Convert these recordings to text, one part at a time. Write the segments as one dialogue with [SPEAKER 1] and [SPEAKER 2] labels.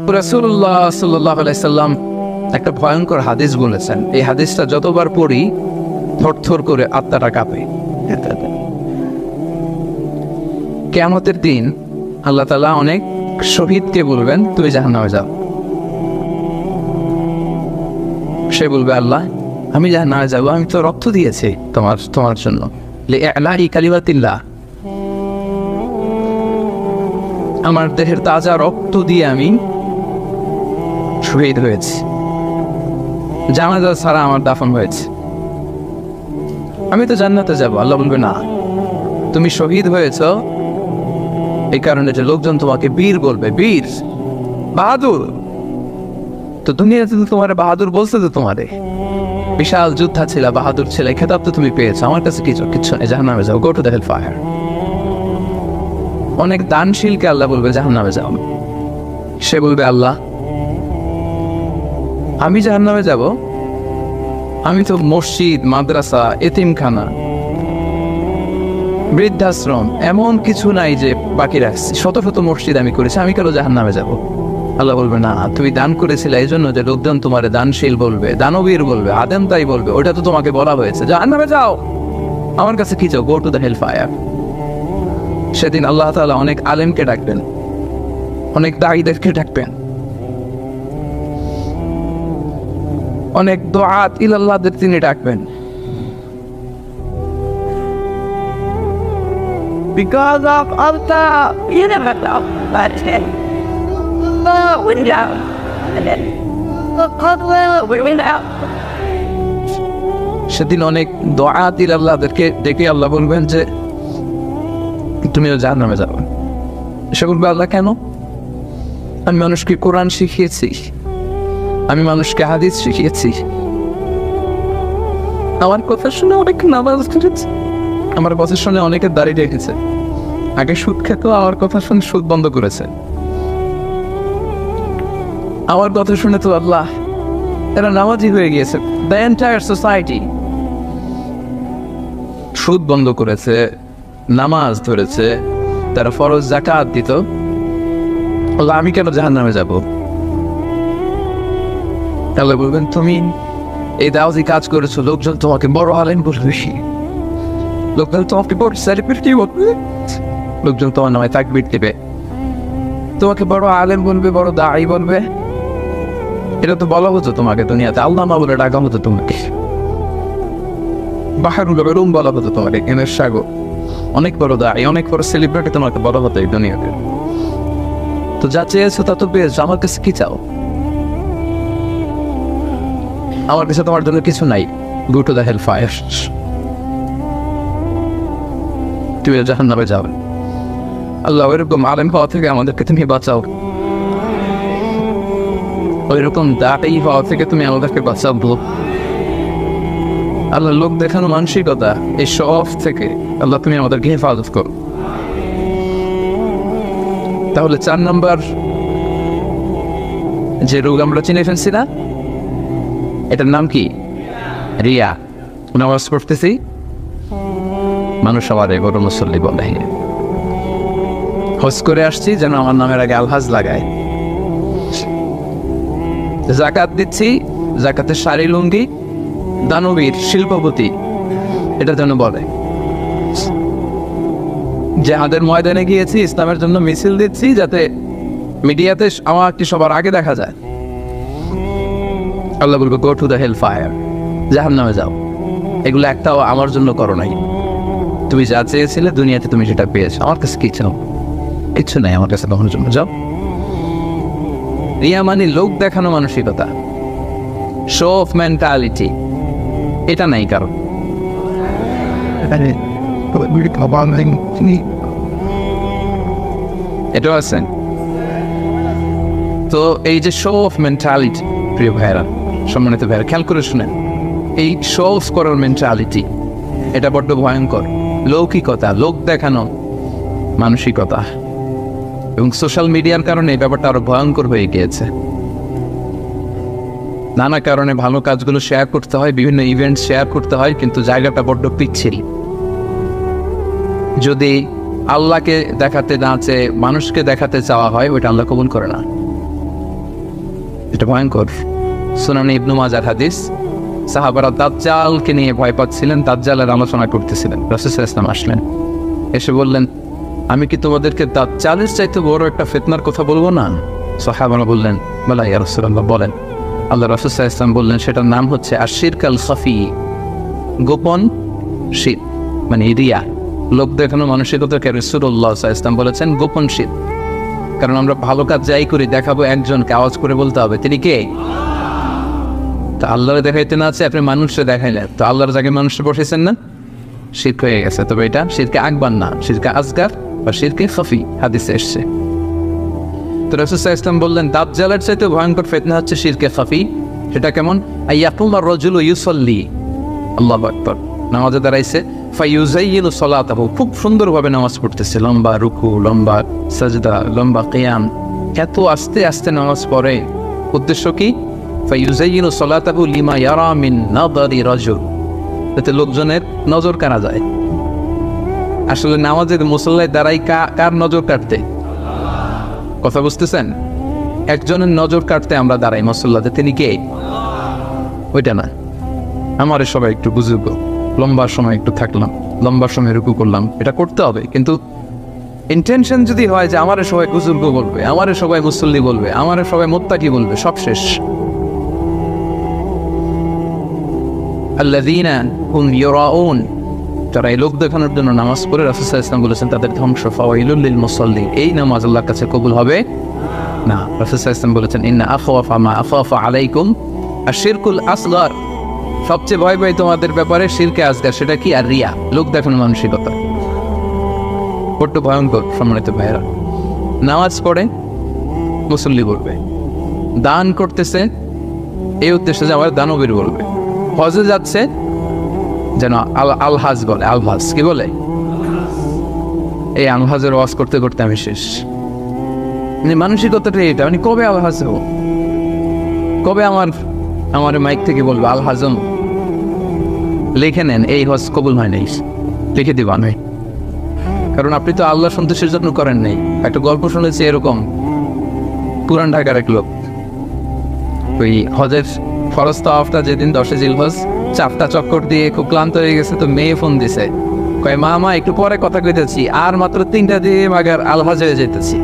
[SPEAKER 1] রাসূলুল্লাহ সাল্লাল্লাহু আলাইহি সাল্লাম একটা ভয়ঙ্কর হাদিস বলেছেন। এই হাদিসটা যতবার পড়ি থরথর করে আত্মাটা কাঁপে। কিয়ামতের দিন আল্লাহ তাআলা অনেক শহীদকে বলবেন, তুমি জাহান্নামে যাও। সে বলবে, আল্লাহ আমি জাহান্নামে যাব, আমি তো রক্ত দিয়েছি তোমার জন্য, লিইলাহি কালিমাতিল্লাহ, আমার দেহের তাজা রক্ত দিয়ে আমি শহীদ হয়েছি, জানাজা ছাড়া আমার দাফন হয়েছে, আমি তো জান্নাতে যাব। আল্লাহ বলবে, না, তুমি শহীদ হয়েছ এই কারণে যে লোকজন তোমাকে বীর বলবে, বীর, বাহাদুর। তো দুনিয়াতে তো তোমার বাহাদুর বলছে, তো তোমারে বিশাল যোদ্ধা ছিল, বাহাদুর ছিল, এই খেতাব তো তুমি পেয়েছো, আমার কাছে কিচ্ছু নেই, জাহান্নামে যাও, go to the hell fire. অনেক দানশীলকে আল্লাহ বলবে জাহান্নামে যাও। সে বলবে, আল্লাহ আমি জাহান্নামে যাব, আমি তো মসজিদ, মাদ্রাসা, এতিমখানা, বৃদ্ধাশ্রম এমন কিছু নাই যে বাকি রাখছি, শত শত মসজিদ আমি করেছি, আমি কেন জাহান্নামে যাব? আল্লাহ বলবে, না, তুমি দান করেছিলে এই জন্য যে লোকজন তোমার দানশীল বলবে, দানবীর বলবে, আদেম তাই বলবে, ওটা তো তোমাকে বলা হয়েছে, জাহান্নামে যাও, আমার কাছে কি চাও, go to the hell fire. সেদিন আল্লাহ তাআলা অনেক আলেমকে ডাকবেন, অনেক দাঈদেরকে ডাকবেন, অনেক দুআত ইলাল্লাহদের তিনি ডাকবেন।
[SPEAKER 2] Because of Allah, you never know, but we know, and then we know.
[SPEAKER 1] সেদিন অনেক দুআত ইলাল্লাহদেরকে ডেকে আল্লাহ বলবেন যে তুমিও জাহান্নামে যাবে। সে বলবে, আল্লাহ কেন? আমি মানুষকে কোরআন শিখিয়েছি, আমি মানুষকে হাদিস শিখিয়েছি, আমার কথা শুনে অনেক নামাজ পড়েছে, আমার কথা শুনে অনেকে দাঁড়িয়ে রেখেছে, আগে সুদ খেত, আমার কথা শুনে সুদ বন্ধ করেছে, আমার কথা শুনে তো আল্লাহ এরা নামাজি হয়ে গিয়েছে। দ্য এন্টায়ার সোসাইটি সুদ বন্ধ করেছে, নামাজ ধরেছে, তারা ফরজ যাকাত দিত, আমি কেন জাহান্নামে যাব? আল্লাহ বলবেন, তুমি এই দাওয়াতি কাজ করেছো, লোকজন তোমাকে বড় আলেম বলবে, লোকজন তোমাকে বড় সেলিব্রিটি বলবে, লোকজন তোমার নামে তাকবীর দেবে, তোমাকে বড় আলেম বলবে, বড় দাঈ বলবে। এটা তো বলা হতো তোমাকে দুনিয়াতে, আল্লামা বলে ডাকা হতো তোমাকে, বাহারুল উলুম বলা হতো তোমাকে, জ্ঞানের সাগর, অনেক বড় দাঈ, অনেক বড় সেলিব্রিটি তোমাকে বলা হতো এই দুনিয়াতে। তো যা চেয়েছো তা তো পেয়েছো, আমার কাছে কি চাও? আমার কাছে তোমার জন্য কিছু নাই, go to the hell fire, তুমি জাহান্নামে যাবে। আল্লাহ ওইরকম আলেম হওয়া থেকে আমাদেরকে তুমি বাঁচাও, ওইরকম দাঁড়াই হওয়া থেকে তুমি আমাদেরকে বাঁচাবো। আল্লাহ লোক দেখানো মানসিকতা, এই সব থেকে আল্লাহ তুমি আমাদেরকে হেফাজত করো। তাহলে 4 নম্বর যে রোগ আমরা চিনে ফেলছি না, এটার নাম কি? রিয়া। নামাজ পড়তেছি, মানুষ আমার বড় মুসল্লি বলে, হজ করে আসছি যেন আমার নামের আগে আলহাজ লাগায়, যাকাত দিচ্ছি, যাকাতের শাড়ি লুঙ্গি, দানবীর, শিল্পপতি, এটা যেন বলে, জিহাদের ময়দানে গিয়েছি, ইসলামের জন্য মিছিল দিচ্ছি, যাতে মিডিয়াতে আমাকে সবার আগে দেখা যায়। আল্লাহ বলবে, go to the hell fire, জাহান্নামে যাও। এগুলো একটাও আমার জন্য করো নাই, তুমি যা চেয়েছিলে দুনিয়াতে তুমি সেটা পেয়েছো, আমার কাছে কি চাও? কিচ্ছু নাই আমার কাছে কখনোর জন্য, যাও। রিয়া মানে লোক দেখানো মানসিকতা, শো অফ মেন্টালিটি, এটা নাই কারণ। এটাও আছেন। তো এই যে শো অফ মেন্টালিটি, প্রিয় ভাইয়েরা, সম্মানিত ভাইয়েরা, খেয়াল করে শুনেন, এই শো অফ করার মেন্টালিটি, এটা বড্ড ভয়ঙ্কর। লৌকিকতা, লোক দেখানো মানসিকতা, এবং সোশ্যাল মিডিয়ার কারণে এই ব্যাপারটা আরো ভয়ঙ্কর হয়ে গিয়েছে। নানা কারণে ভালো কাজগুলো শেয়ার করতে হয়, বিভিন্ন ইভেন্ট শেয়ার করতে হয়, কিন্তু জায়গাটা বড্ড পিচ্ছিল। যদি আল্লাহকে দেখাতে না চেয়ে মানুষকে দেখাতে চাওয়া হয়, ওইটা আল্লাহ কবুল করে না। এটা ভয়ঙ্কর। সুনানে ইবনু মাজার হাদিস, সাহাবারা দাজ্জালকে নিয়ে ভয় পাচ্ছিলেন, দাজ্জালের আলোচনা করতেছিলেন। রাসূল সাল্লাল্লাহু আলাইহি ওয়াসাল্লাম আসলেন, এসে বললেন, আমি কি তোমাদেরকে দাজ্জালের চাইতে বড় একটা ফিতনার কথা বলবো না? সাহাবারা বললেন, বলা ইয়া রাসূলুল্লাহ, বলেন। আল্লাহ রাসূল সাল্লাল্লাহু আলাইহি ওয়াসাল্লাম বললেন, সেটার নাম হচ্ছে আশিরক আল খাফি, গোপন শিরক, মানে রিয়া। লোক দেখানো মানসিকতাকে রাসূলুল্লাহ সাল্লাল্লাহু আলাইহি ওয়াসাল্লাম বলেছেন গোপন শিরক। কারণ আমরা ভালো কাজ যাই করি দেখাবো একজনকে, আওয়াজ করে বলতে হবে তিনি কে। তো আল্লাহরে দেখাইতে না আছে, আপনি মানুষকে দেখাইলেন, তো আল্লাহর জায়গায় মানুষকে বসেছেন না, শিরক হয়ে গেছে। তবে এটা শিরকে আকবার না, শিরকে আসগার বা শিরকে খাফি হাদিসে এসছে। তো রাসূল সাল্লাল্লাহু আলাইহি ওয়াসাল্লাম বললেন, দাজ্জালের চাইতে ভয়ঙ্কর ফিতনা হচ্ছে শিরকে খাফি। সেটা কেমন? আইয়াকুমুর রাজুলু ইউসাল্লি, আল্লাহু আকবার, নামাজে দাঁড়াইছে, ফায়ুযায়্যিনু সালাতাহু, খুব সুন্দরভাবে নামাজ পড়তেছে, লম্বা রুকু, লম্বা সাজদা, লম্বা কিয়াম, এত আস্তে আস্তে নামাজ পড়ে। উদ্দেশ্য কি? ফায়ুযায়্যিনু সালাতাহু লিমা ইয়ারা মিন নাযারি রাজুল, যাতে লোকজনের নজর কাড়া যায়। আসলে নামাজের মুসল্লায় দাঁড়াই কার নজর কাটতে? কথা বুঝতেছেন? একজনের নজর কাটতে আমরা দাঁড়াই মুসল্লাতে, তিনি কে? ওইটা না, আমারে সবাই একটু বুঝুক, লম্বা সময় একটু থাকলাম, লম্বা সময় রুকু করলাম, এটা করতে হবে। কিন্তু ইন্টেনশন যদি হয় যে আমারে সবাই বুজুর্গ বলবে, আমারে সবাই মুসল্লি বলবে, আমারে সবাই মুত্তাকি বলবে, সব শেষ। আল্লাযীনা হুম ইউরাউন, যারা এই লোক দেখানোর জন্য নামাজ পড়ে, রাসূল সাল্লাল্লাহু আলাইহি ওয়াসাল্লাম বলেছেন তাদের ধ্বংস। ফাওয়াইলুল লিল মুসাল্লিন, এই নামাজ আল্লাহর কাছে কবুল হবে না। রাসূল সাল্লাল্লাহু আলাইহি ওয়াসাল্লাম বলেছেন, ইন্না আখাওয়াফা মা আখাফা আলাইকুম আশ-শিরকুল আসগার, সবচেয়ে ভয় পাই তোমাদের ব্যাপারে শিরকে আসগার। সেটা কি? আর রিয়া, লোক দেখানো মানসিকতা, বড্ড ভয়ঙ্কর। সম্মানিত ভাইয়েরা, নামাজ পড়ে মুসল্লি বলবে, দান করতেছে এই উদ্দেশ্যে যে আমার দানবীর বলবে, হজে যাচ্ছে যেন আলহাজ বলে, আলহাজ কি বলে? এই আলহাজের ওয়াজ করতে করতে আমি শেষ। মানে মানসিকতাটা এটা, মানে কবে আলহাজ হবো, কবে আমার মাইক থেকে বলবে আলহাজম, লিখে নেন এই হজ কবুল হয় নাই, লিখে দিবা নয়। কারণ আপনি তো আল্লাহ সন্তোষের জন্য করেন নাই। একটা গল্প শুনেছি এরকম, পুরান ঢাকার এক লোক, ওই হজের ফরজ তাওয়াফটা যেদিন 10 জিলহজ, 4টা চক্কর দিয়ে খুব ক্লান্ত হয়ে গেছে। তো মেয়ে ফোন দিছে, কয় মা একটু পরে কথা কইতেছি, আর মাত্র 3টা দিয়ে মাগার আলহাজ হয়ে যেতেছি,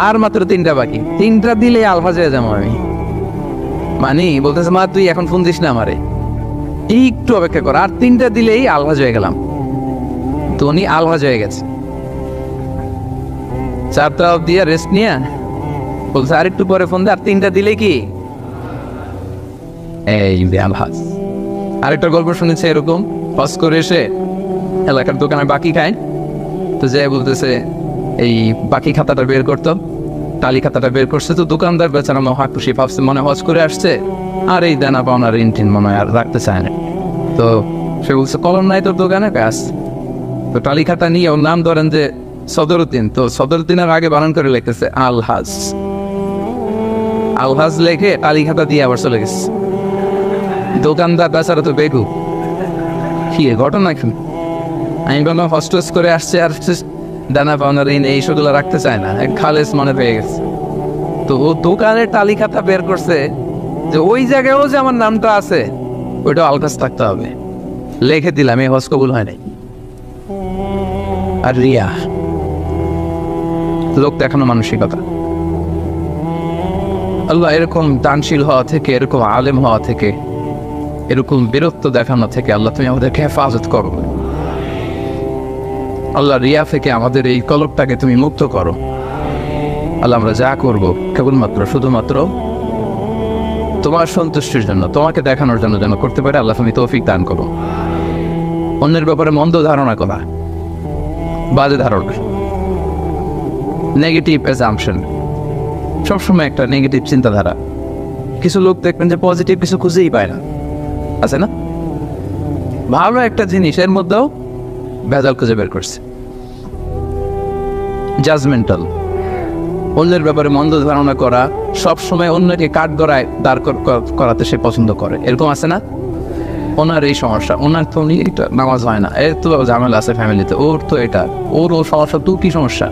[SPEAKER 1] আর মাত্র 3টা বাকি, 3টা দিলে আলহাজ হয়ে যাবো আমি। মানে বলতেছে, মা তুই এখন ফোন দিস না আমারে, একটু অপেক্ষা কর, আর 3টা দিলেই আলহাজ হয়ে গেলাম। তো উনি আলহাজ হয়ে গেছে, 4টা দিয়ে রেস্ট নিয়ে বলছে আর একটু পরে ফোন দে, আর 3টা দিলে কি এই আলহাজ। আরেকটা গল্প শুনেছে এরকম, হজ করে এসে এলাকার দোকানে বাকি খায়, তো যে বলতেছে এই বাকি খাতাটা বের করতো, টালি খাতাটা বের করছে। তো দোকানদার বেচারা মহা খুশি, ভাবছে মনে হজ করে আসছে, আর এই দেনা পাওনার ঋণ মনে হয় আর রাখতে চায় না। তো সে বলছে কলম নাই তোর দোকানে? ব্যাস, তো টালি খাতা নিয়ে ওর নাম ধরেন যে সদরুদ্দিন, তো সদরুদ্দিনের আগে বানান করে লিখতেছে আলহাজ। আলহাজ লেখে টালি খাতা দিয়ে আবার চলে গেছে। দোকানদার বেচারা তো বেগু, কি ঘটনা কি? আমি বললাম হস্টেস করে আসছে আর দানা পাওনার ঋণ এই সেগুলো রাখতে চায় না, এক খালেস মনে পেয়ে গেছে। তো ও দোকানের টালি খাতা বের করছে যে ওই জায়গায়ও যে আমার নামটা আছে ওইটা আলকাস থাকতে হবে, লিখে দিলাম, এই হজ কবুল হয় নাই। আর রিয়া, লোক দেখানো মানসিকতা। আল্লাহ এরকম দানশীল হওয়া থেকে, এরকম আলেম হওয়া থেকে, এরকম বীরত্ব দেখানো থেকে আল্লাহ তুমি আমাদেরকে হেফাজত করো। আল্লাহ রিয়া থেকে আমাদের এই কলবটাকে তুমি মুক্ত করো। আল্লাহ আমরা যা করবো কেবলমাত্র শুধুমাত্র তোমার সন্তুষ্টির জন্য, তোমাকে দেখানোর জন্য যেন করতে পারে। আল্লাহ তুমি তৌফিক দান করো। অন্যের ব্যাপারে মন্দ ধারণা করা, বাজে ধারণা, নেগেটিভ অ্যাজাম্পশন, সবসময় একটা নেগেটিভ চিন্তাধারা। কিছু লোক দেখবেন যে পজিটিভ কিছু খুঁজেই পায় না, আছে না? ভালো একটা জিনিস এর মধ্যেও ভেজাল খুঁজে বের করছে। জাজমেন্টাল, অন্যের ব্যাপারে মন্দ ধারণা করা, সবসময় অন্যকে কাঠ গড়ায় দাঁড় করাতে সে পছন্দ করে, এরকম আছে না? ওনার এই সমস্যা, ওনার তো উনি এটা নামাজ হয় না, এর তো ঝামেলা আছে ফ্যামিলিতে, ওর তো এটা, ওর সমস্যা, তোর কি সমস্যা?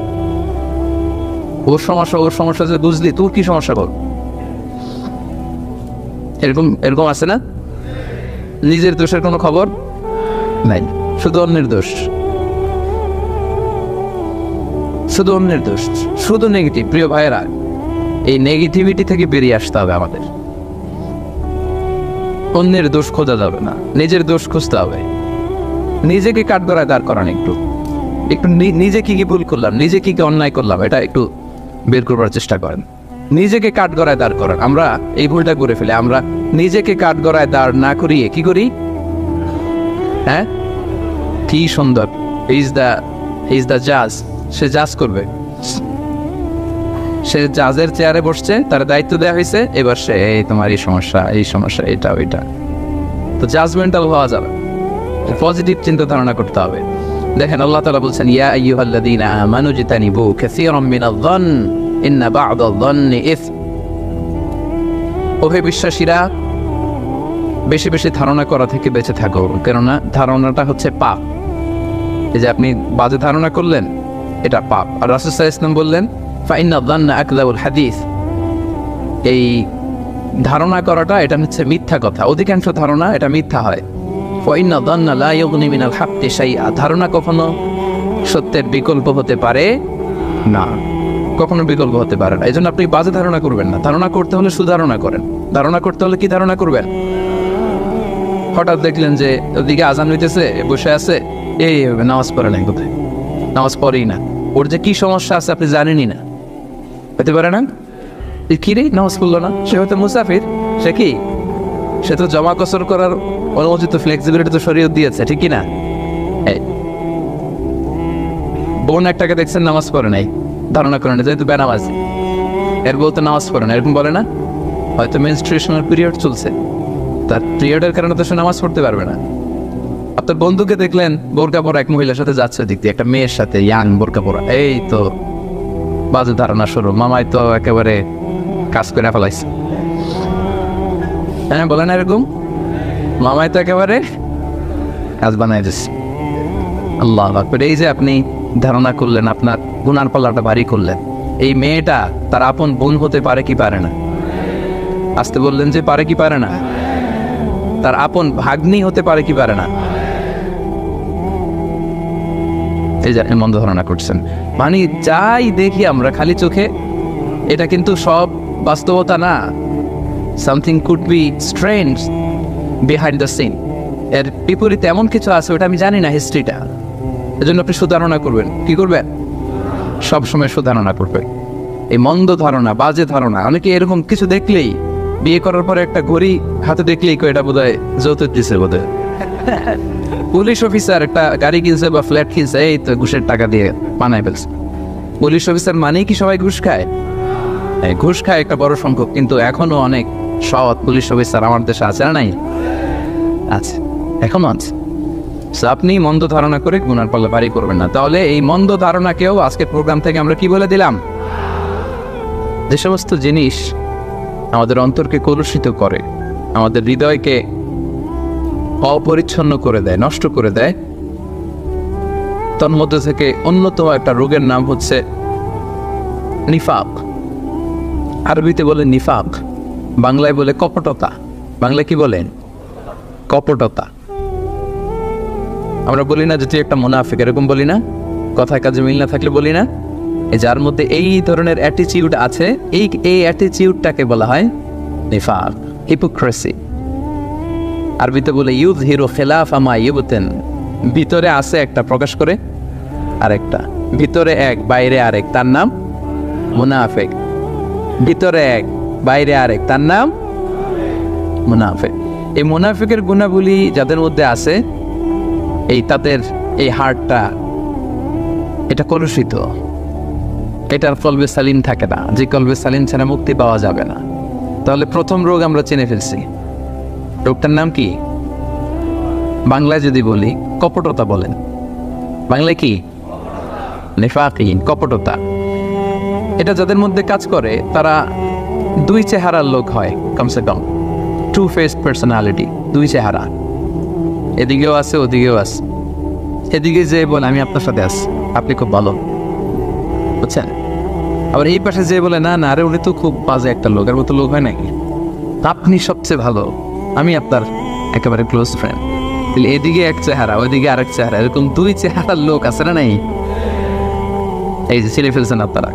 [SPEAKER 1] ওর সমস্যা যে বুঝলি, তোর কি সমস্যা? কর এরকম এরকম আছে না? নিজের দোষের কোনো খবর নাই, শুধু অন্যের দোষ, শুধু অন্যের দোষ, শুধু নেগেটিভ। প্রিয় ভাইয়েরা, এই নেগেটিভিটি থেকে বেরিয়ে আসতে হবে আমাদের। অন্যের দোষ খোঁজা যাবে না, নিজের দোষ খুঁজতে হবে। নিজেকে কাঠগড়ায় দাঁড় করান, একটু একটু নিজে কি কি ভুল করলাম, নিজে কি কি অন্যায় করলাম, এটা একটু বের করবার চেষ্টা করেন। নিজেকে কাঠগড়ায় দাঁড় করান। আমরা এই ভুলটা করে ফেলে, আমরা নিজেকে কাঠগড়ায় দাঁড় না করিয়ে কি করি? হ্যাঁ, কি সুন্দর, ইজ দ্য জাজ, সে জাজ করবে, সে জাজের চেয়ারে বসছে, তার দায়িত্ব দেওয়া হয়েছে, এবার সে এই তোমার এই সমস্যা, এই সমস্যা, এটা ওইটা। তো জাজমেন্টাল হওয়া যাবে, পজিটিভ চিন্তা ধারণা করতে হবে। দেখেন আল্লাহ তাআলা বলছেন, ইয়া আইয়ুহাল্লাযীনা আমানু জিতানিবু কাসীরাম মিনায-যন্ন ইন্না বা'দায-যন্নি ইসম। ওহে বিশ্বাসীরা, বেশি বেশি ধারণা করা থেকে বেঁচে থাকো, কেননা ধারণাটা হচ্ছে পাপ। এই যে আপনি বাজে ধারণা করলেন, এটা পাপ। আর রাসূল সাল্লাল্লাহু আলাইহি ওয়াসাল্লাম বললেন, ফাইন্নায-যন্না আকযাবুল হাদিস। এই ধারণা করাটা এটা হচ্ছে মিথ্যা কথা, অধিকাংশ ধারণা এটা মিথ্যা হয়। ফাইন্নায-যন্না লা ইউগনি মিনাল হাক্কি শাইআ। ধারণা কখনো সত্যের বিকল্প হতে পারে না, কখনো বিকল্প হতে পারে না। এই জন্য আপনি বাজে ধারণা করবেন না। ধারণা করতে হলে সুধারণা করেন। ধারণা করতে হলে কি ধারণা করবেন? হঠাৎ দেখলেন যে ওদিকে আজান হইতেছে, বসে আছে, এই নামাজ পড়ে নাই, কোথায় নামাজ পড়েই না, ওর যে কি সমস্যা আছে আপনি জানেনই না, হতে পারে না? কি রে, নামাজ পড়লো না? সে হয়তো মুসাফির, সে কি, সে তো জমা কসর করার অনুমোদিত ফ্লেক্সিবিলিটি তো শরীয়ত দিয়েছে, ঠিক কি না? বোন একটাকে দেখছেন নামাজ পড়ে নাই, ধারণা করেন যেহেতু বেনামাজি, এর বউ তো নামাজ পড়ে না, এরকম বলে না? হয়তো মেনস্ট্রুয়েশনাল পিরিয়ড চলছে, তার পিরিয়ডের কারণে তো সে নামাজ পড়তে পারবে না। আপনার বন্ধুকে দেখলেন বোরকা পরা এক মহিলার সাথে যাচ্ছে, দিক দিয়ে একটা মেয়ের সাথে, ইয়াং বোরকা পরা, এই তো বাজে ধারণা শুরু, মামাই তো একেবারে কাজ করে ফেলাইছে। হ্যাঁ, বলে না এরকম? মামাই তো একেবারে কাজ বানাই দিচ্ছে। আল্লাহু আকবার। এই যে আপনি ধারণা করলেন, আপনার গুনার পাল্লাটা ভারী করলেন। এই মেয়েটা তার আপন বোন হতে পারে কি পারে না? আসতে বললেন যে পারে কি পারে না? তার আপন ভাগ্নি হতে পারে কি পারে না? এই যে মন্দ ধারণা করছেন, মানে যাই দেখি আমরা খালি চোখে, এটা কিন্তু সব বাস্তবতা না। Something could be strange behind the scene. এর বিপরীতে এমন কিছু আছে, ওটা আমি জানি না হিস্ট্রিটা। এজন্য আপনি সুধারণা করবেন। কি করবেন? সবসময় সুধারণা করবেন। এই মন্দ ধারণা, বাজে ধারণা, অনেকে এরকম কিছু দেখলেই, বিয়ে করার পরে একটা ঘড়ি হাতে দেখলেই এটা বোধ হয় যৌতুক দিছে, বোধ হয় পুলিশ অফিসার একটা গাড়ি কিনছে বা ফ্ল্যাট কিনছে, এই তো ঘুষের টাকা দিয়ে বানায় ফেলছে। পুলিশ অফিসার মানেই কি সবাই ঘুষ খায়? ঘুষ খায় একটা বড় সংখ্যক, কিন্তু এখনো অনেক সৎ পুলিশ অফিসার আমার দেশে আছে না? নাই? আছে, এখনো আছে। আপনি মন্দ ধারণা করে গুনার পাল্লা ভারী করবেন না। তাহলে এই মন্দ ধারণাকেও আজকের প্রোগ্রাম থেকে আমরা কি বলে দিলাম? যে সমস্ত জিনিস আমাদের অন্তরকে কলুষিত করে, আমাদের হৃদয়কে অপরিচ্ছন্ন করে দেয়, নষ্ট করে দেয়, তন্মধ্যে থেকে অন্যতম একটা রোগের নাম হচ্ছে নিফাক। আরবিতে বলে নিফাক, বাংলায় বলে কপটতা। বাংলায় কি বলেন? কপটতা। আমরা বলি না যে তুই একটা মুনাফিক, এরকম বলি না? কথায় কাজে মিল না থাকলে বলি না? যার মধ্যে এই ধরনের অ্যাটিটিউড আছে, এই অ্যাটিটিউডটাকে বলা হয় নিফাক, হিপোক্রেসি। আরবিতে বলে ইউযহিরু খিলাফা মা ইউবতিন। ভিতরে আছে একটা, প্রকাশ করে আরেকটা। ভিতরে এক, বাইরে আরেক, তার নাম মুনাফিক। ভিতরে এক, বাইরে আরেক, তার নাম মুনাফিক। এই মুনাফিকের গুণাবলী যাদের মধ্যে আছে, এই তাদের এই হার্টটা এটা কলুষিত, এটার কলবে সালিম থাকে না। যে কলবে সালিম ছাড়া মুক্তি পাওয়া যাবে না। তাহলে প্রথম রোগ আমরা চিনে ফেলছি। রোগটার নাম কি? বাংলায় যদি বলি কপটতা বলেন। বাংলায় কি? নিফাকিন, কপটতা। এটা যাদের মধ্যে কাজ করে তারা দুই চেহারার লোক হয়, কমসে কম টু ফেস পার্সোনালিটি, দুই চেহারা, এদিকেও আছে ওদিকেও আছে। এদিকে যে বলে আমি আপনার সাথে আছি, আপনি খুব ভালো, বুঝছেন? আবার এই পাশে যে বলে না না, আরে উনি তো খুব বাজে একটা লোক, এর মতো লোক হয় নাকি? আপনি সবচেয়ে ভালো, আমি আপনার একেবারে ক্লোজ ফ্রেন্ড। তাহলে এদিকে এক চেহারা, ওইদিকে আরেক চেহারা, এরকম দুই চেহারার লোক আছে না নাই? এই যে চিনে ফেলছেন আপনারা,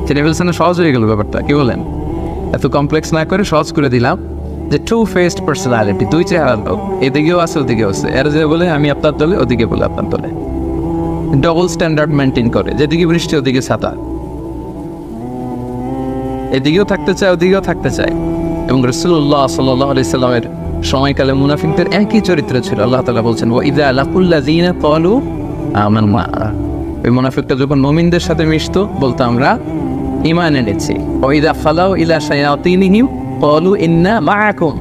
[SPEAKER 1] চিনে ফেলছেন না? সহজ হয়ে গেল ব্যাপারটা, কি বলেন? এত কমপ্লেক্স না করে সহজ করে দিলাম যে টু ফেসড পার্সোনালিটি, দুই চেহারার লোক, এদিকেও আছে ওদিকেও আছে। এর যে বলে আমি আপনার দলে, ওদিকে বলে আপনার দলে, ডবল স্ট্যান্ডার্ড মেনটেন করে, যেদিকে বৃষ্টি ওদিকে ছাতা, এদিকেও থাকতে চায় ওদিকেও থাকতে চায়। এবং রাসূলুল্লাহ সাল্লাল্লাহু আলাইহি সাল্লামের সময়কালে মুনাফিকদের একই চরিত্র ছিল। আল্লাহ তাআলা বলছেন ওয়া ইযা লাকুল্লাযিনা ক্বালু আমান্না, ওই মুনাফিকটা যখন মুমিনদের সাথে মিশতো বলতো আমরা ঈমান এনেছি। ওয়া ইযা খালাউ ইলা শায়াতিনিহিম ক্বালু ইন্না মাআকুম,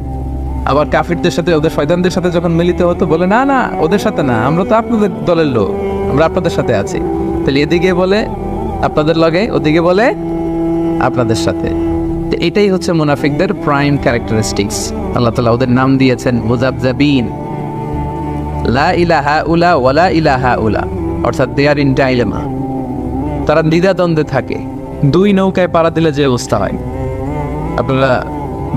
[SPEAKER 1] আবার কাফিরদের সাথে, ওদের শয়তানদের সাথে যখন মিলিত হতো বলে না না ওদের সাথে না, আমরা তো আপনাদের দলের লোক, আমরা আপনাদের সাথে আছি। তাহলে এদিকে বলে আপনাদের লগে, ওদিকে বলে আপনাদের সাথে। তো এটাই হচ্ছে মুনাফিকদের প্রাইম ক্যারেক্টারিস্টিক্স। আল্লাহ তাআলা ওদের নাম দিয়েছেন মুযাবযাবিন, লা ইলাহা উলা ওয়ালা ইলাহা উলা, অর্থাৎ দে আর ইন ডাইলেমা, তারা দ্বিধাদ্বন্দ্বে থাকে। দুই নৌকায় পাড়া দিলে যে অবস্থা হয়, আপনারা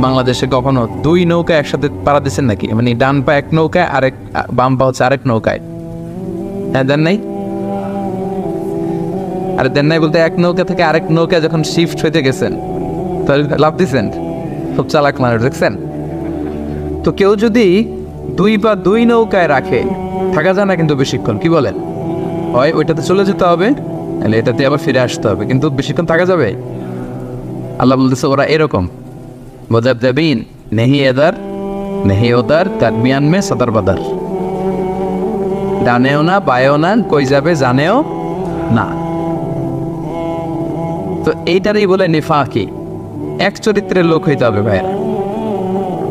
[SPEAKER 1] বাংলাদেশে কখনো দুই নৌকা একসাথে পাড়া দিচ্ছেন নাকি? মানে ডান পা এক নৌকায়, আরেক বাম পা হচ্ছে আরেক নৌকায়, হ্যাঁ দেন নাই? আর দেন নাই বলতে এক নৌকা থেকে আরেক নৌকা যখন শিফট হইতে গেছেন তাহলে লাভ দিচ্ছেন, খুব চালাক মানুষ দেখছেন। তো কেউ যদি দুই পা দুই নৌকায় রাখে, থাকা যায় না কিন্তু বেশিক্ষণ, কি বলেন? হয় ওইটাতে চলে যেতে হবে, তাহলে এটাতে আবার ফিরে আসতে হবে, কিন্তু বেশিক্ষণ থাকা যাবে? আল্লাহ বলতেছে ওরা এরকম মুযাবযাবিন, নেহি এদার নেহি ওদার, তাদমিয়ান মে সদর বদর, ডানেও না বায়েও না, কই যাবে জানেও না। তো এইটারই বলে নিফাকি, এক চরিত্রের লোক হইতে হবে ভাইরা,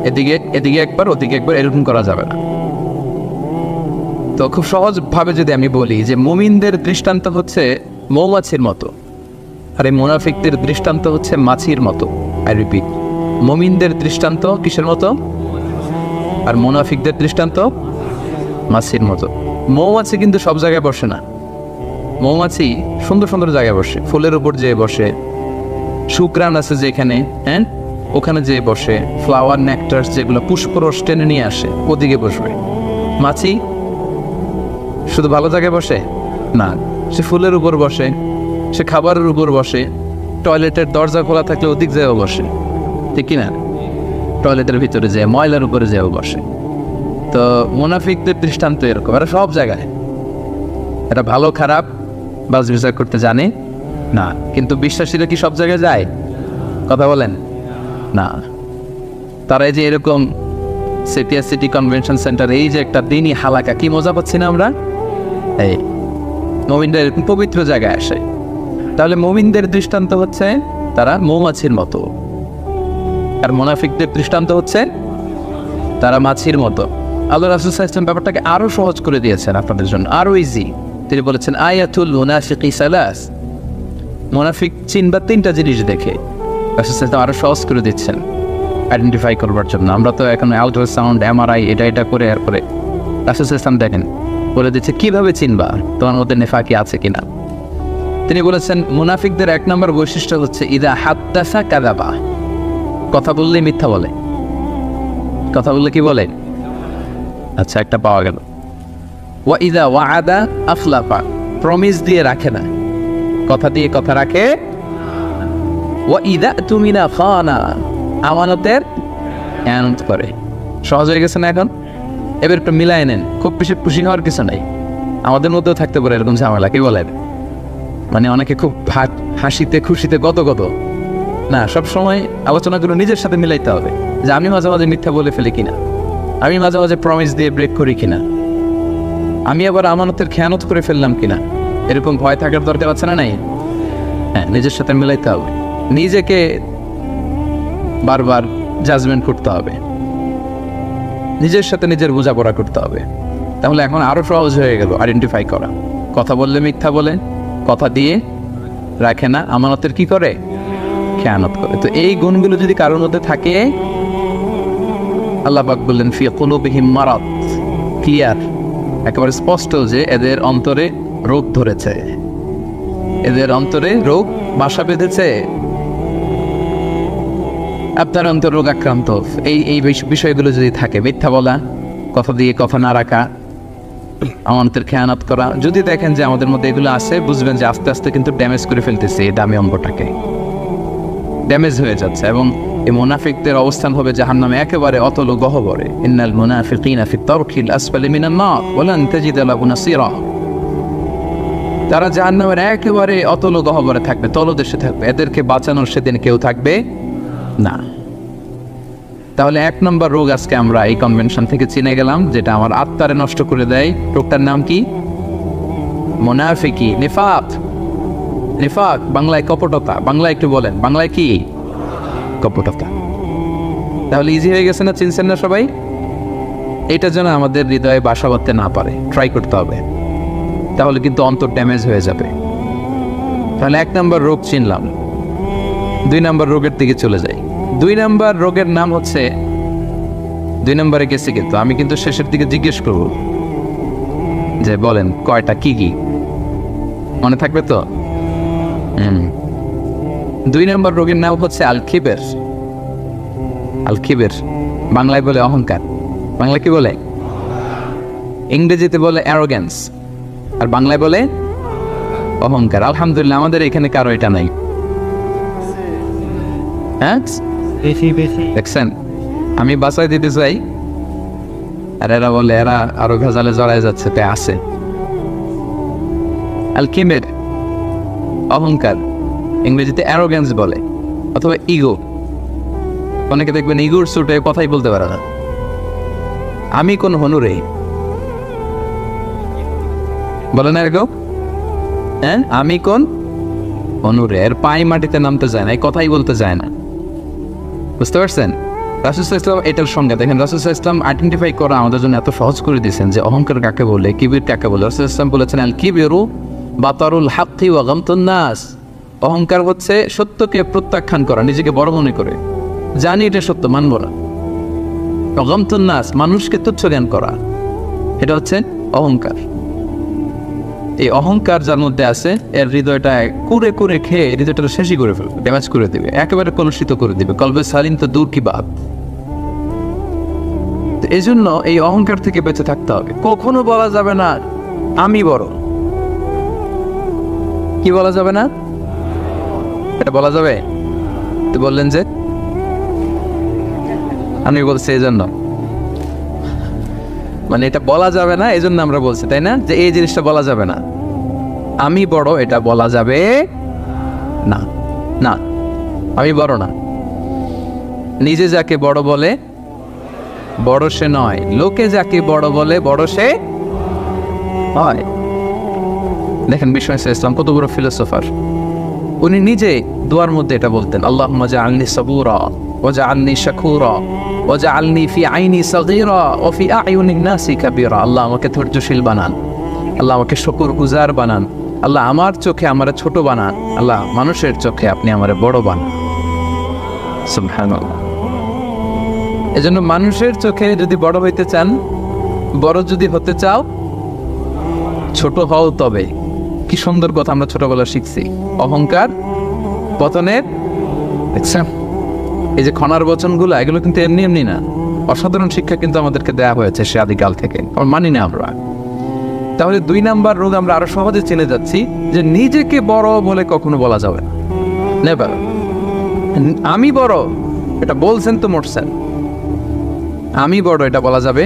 [SPEAKER 1] এদিকে এদিকে একবার ওদিকে একবার, এরকম করা যাবে না। তো খুব সহজ ভাবে যদি আমি বলি যে মুমিনদের দৃষ্টান্ত হচ্ছে মৌমাছির মতো, আর এই মুনাফিকদের দৃষ্টান্ত হচ্ছে মাছির মতো। আই রিপিট, মুমিনদের দৃষ্টান্ত কিসের মতো, আর মুনাফিকদের দৃষ্টান্ত মাছির মতো। মৌমাছি কিন্তু সব জায়গায় বসে না, মৌমাছি সুন্দর সুন্দর জায়গায় বসে, ফুলের উপর যেয়ে বসে, শুক্রাণ আছে যেখানে, হ্যাঁ ওখানে যেয়ে বসে, ফ্লাওয়ার নেকটার যেগুলো পুষ্পরস টেনে নিয়ে আসে ওদিকে বসবে। মাছি শুধু ভালো জায়গায় বসে না, সে ফুলের উপর বসে, সে খাবারের উপর বসে, টয়লেটের দরজা খোলা থাকলে ওদিক যেও বসে, ঠিক কিনা? টয়লেটের ভিতরে যায়, ময়লার উপরে যেও বসে। তো মুনাফিকদের দৃষ্টান্ত এরকম, এরা সব জায়গায়, এটা ভালো খারাপ বাজ বিচার করতে জানে না। কিন্তু বিশ্বাসীরা কি সব জায়গায় যায়? কথা বলেন না। তারা এই যে এরকম সেটিয়া সিটি কনভেনশন সেন্টার, এই যে একটা দিনই হালাকা, কি মজা পাচ্ছি না আমরা? এই মুমিনরা এরকম পবিত্র জায়গায় আসে। তাহলে মুমিনদের দৃষ্টান্ত হচ্ছে তারা মৌমাছির মতো, আর মুনাফিকদের দৃষ্টান্ত হচ্ছে তারা মাছির মতো। আল্লাহ রাসূল সাল্লাল্লাহু আলাইহি ওয়াসাল্লাম ব্যাপারটাকে আরো সহজ করে দিয়েছেন আপনাদের জন্য, আরো ইজি। তিনি বলেছেন আয়াতুল মুনাফিকি সালাস, মুনাফিক চিনবা তিনটা জিনিস দেখে। রাসূল সাল্লাল্লাহু আলাইহি ওয়াসাল্লাম আরো সহজ করে দিচ্ছেন আইডেন্টিফাই করবার জন্য। আমরা তো এখন আল্ট্রাসাউন্ড, এমআরআই এটা করে এরপরে রাসূল সাল্লাল্লাহু আলাইহি ওয়াসাল্লাম দেখেন বলে দিচ্ছে কিভাবে চিনবা তোমার মধ্যে নেফাকি আছে কিনা। তিনি বলেছেন মুনাফিকদের এক নম্বর বৈশিষ্ট্য হচ্ছে ইদা হাদ্দাসা কাযাবা, কথা বললে মিথ্যা বলে। কথা বললে কি বলে? আচ্ছা, একটা পাওয়া গেল। ওয়া ইদা ওয়াআদা আখলাফা, প্রমিস দিয়ে রাখে না, কথা দিয়ে কথা রাখে। ওয়া ইদা তুমিনা খানা, আমানতের খেয়ানত করে। সহজ হয়ে গেছে না এখন? এবার একটু মিলাই নেন, খুব বেশি খুশি হওয়ার কিছু নাই। আমাদের মধ্যেও থাকতে পারে এরকম ঝামেলা, কি বলেন? মানে অনেকে খুব হাসিতে খুশিতে কত না, সব সময় আলোচনাগুলো নিজের সাথে মিলাইতে হবে, যে আমি মাঝে মাঝে মিথ্যা বলে ফেলি কিনা, আমি মাঝে মাঝে প্রমিস দিয়ে ব্রেক করি কিনা, আমি আবার আমানতের খেয়ানত করে ফেললাম কিনা। এরকম ভয় থাকার দরকার আছে না নাই? হ্যাঁ, নিজের সাথে মিলাইতে হবে, নিজেকে বারবার জাজমেন্ট করতে হবে, নিজের সাথে নিজের বোঝাপড়া করতে হবে। তাহলে এখন আরো সহজ হয়ে গেল আইডেন্টিফাই করা। কথা বললে মিথ্যা বলে, কথা দিয়ে রাখে না, আমানতের কি করে? খেয়ানত করে। তো এই গুণগুলো যদি কারোর মধ্যে থাকে, আল্লাহ পাক বললেন ফি কুলুবিহিম মারাদ, ক্লিয়ার, একেবারে স্পষ্ট যে এদের অন্তরে রোগ ধরেছে, এদের অন্তরে রোগ বাসা বেঁধেছে। আপনার অন্তর রোগাক্রান্ত, এই বিষয়গুলো যদি থাকে, মিথ্যা বলা, কথা দিয়ে কথা না রাখা, আমাদের খেয়ানত করা, যদি দেখেন যে আমাদের মধ্যে এগুলো আছে, বুঝবেন যে আস্তে আস্তে কিন্তু ড্যামেজ করে ফেলতেছে এই দামি অঙ্গটাকে, ড্যামেজ হয়ে যাচ্ছে। এবং এই মুনাফিকদের অবস্থান হবে জাহান্নামে একেবারে অতল গহ্বরে। ইন্নাল মুনাফিকিনা ফি তারকিল আসফালি মিনান নার ওয়া লান তাজিদ লাহু নাসীরা। তারা জাহান্নামের একেবারে অতল গহ্বরে থাকবে, তলদেশে থাকবে, এদেরকে বাঁচানোর সেদিন কেউ থাকবে না। তাহলে 1 নম্বর রোগ আজকে আমরা এই কনভেনশন থেকে চিনে গেলাম, যেটা আমার আত্মারে নষ্ট করে দেয়। রোগটার নাম কি? মুনাফিকি, নিফাক। নিফাক বাংলায় কপটতা। বাংলায় একটু বলেন, বাংলায় কি? কপটতা। তাহলে ইজি হয়ে গেছে না? চিনছেন না সবাই? এটা যেন আমাদের হৃদয়ে বাসা বাঁধতে না পারে, ট্রাই করতে হবে, তাহলে কিন্তু অন্তর ড্যামেজ হয়ে যাবে। তাহলে 1 নম্বর রোগ চিনলাম। 2 নম্বর রোগের দিকে চলে যাই। 2 নম্বর রোগের নাম হচ্ছে, 2 নম্বরে গেছে কিন্তু আমি কিন্তু শেষের দিকে জিজ্ঞেস করব যে বলেন কয়টা, কি কি মনে থাকবে তো? 2 নম্বর রোগের নাম হচ্ছে আল কিবের। আল কিবের বাংলায় বলে অহংকার। বাংলা কি বলে? ইংরেজিতে বলে অ্যারোগ্যান্স, আর বাংলায় বলে অহংকার। আলহামদুলিল্লাহ আমাদের এখানে কারো এটা নাই। হ্যাঁ দেখছেন, আমি বাসায় দিতে চাই আর এরা বলে, এরা আরো ভেজালে জড়ায় যাচ্ছে, তাই আছে। আল কিবের অহংকার, ইংরেজিতে অ্যারোগ্যান্স বলে, অথবা ইগো। অনেকে দেখবেন ইগোর সুটে কথাই বলতে পারে না। আমি কোন হনুরে বলে না এরকম? হ্যাঁ, আমি কোন হনুরে, এর পায়ে মাটিতে নামতে যায় না, এই কথাই বলতে যায় না। বুঝতে পারছেন? রাসূল সাল্লাল্লাহু আলাইহি ওয়াসাল্লাম এটার সঙ্গে দেখেন, রাসূল সাল্লাল্লাহু আলাইহি ওয়াসাল্লাম আইডেন্টিফাই করা আমাদের জন্য এত সহজ করে দিয়েছেন যে অহংকার কাকে বলে, কিবির কাকে বলে। রাসূল সাল্লাল্লাহু আলাইহি ওয়াসাল্লাম বলেছেন, আল কিবিরু বাতারুল হাক্কি ওয়া গামতুন নাস। অহংকার হচ্ছে সত্যকে প্রত্যাখ্যান করা, নিজেকে বড় মনে করে, জানি এটা সত্য, মানব না। গামতুন নাস, মানুষকে তুচ্ছ জ্ঞান করা, এটা হচ্ছে অহংকার। এই অহংকার যার মধ্যে আছে, এর হৃদয়টা কুরে কুরে খেয়ে হৃদয়টা শেষই করে ফেলবে, ড্যামেজ করে দিবে, একেবারে কলুষিত করে দিবে। কলবে সালিম তো দূর কি বাদ। এই জন্য এই অহংকার থেকে বেঁচে থাকতে হবে। কখনো বলা যাবে না আমি বড়। কি বলা যাবে না? এটা বলা যাবে? তো বললেন যে আমি বলছি এই জন্য, মানে এটা বলা যাবে না, এই জন্য আমরা বলছি, তাই না? যে এই জিনিসটা বলা যাবে না, আমি বড়, এটা বলা যাবে না। না, আমি বড় না। নিজে যাকে বড় বলে বড় সে নয়, লোকে যাকে বড় বলে বড় সে হয়। দেখেন বিষ্ণু ইসলাম কত বড় ফিলোসফার। উনি নিজে দোয়ার মধ্যে এটা বলতেন, আল্লাহুম্মা জাআলনি সাবুরা ওয়া জাআলনি শাকুরা ওয়া জাআলনি ফি আইনি সাগীরা ওয়া ফি আ'য়ুনিন নাসি কাবীরা। আল্লাহ আমাকে ধৈর্যশীল বানান, আল্লাহ আমাকে শুকরগুজার বানান, আল্লাহ আমার চোখে আমারে ছোট বানান, আল্লাহ মানুষের চোখে আপনি আমারে বড় বানান। সুবহানাল্লাহ। এজন্য মানুষের চোখে যদি বড় হইতে চান, বড় যদি হতে চাও, ছোট হও তবে। কি সুন্দর কথা আমরা ছোটবেলা শিখছি, অহংকার পতনের। দেখছেন এই যে খনার বচনগুলো, এগুলো কিন্তু এমনি এমনি না, অসাধারণ শিক্ষা কিন্তু আমাদেরকে দেওয়া হয়েছে সে আদিকাল থেকে, আমরা মানি না আমরা। তাহলে 2 নাম্বার রোগ আমরা আরো সহজে চিনে যাচ্ছি, যে নিজেকে বড় বলে কখনো বলা যাবে না, নেভার। আমি বড় এটা বলছেন তো মরছেন, আমি বড় এটা বলা যাবে?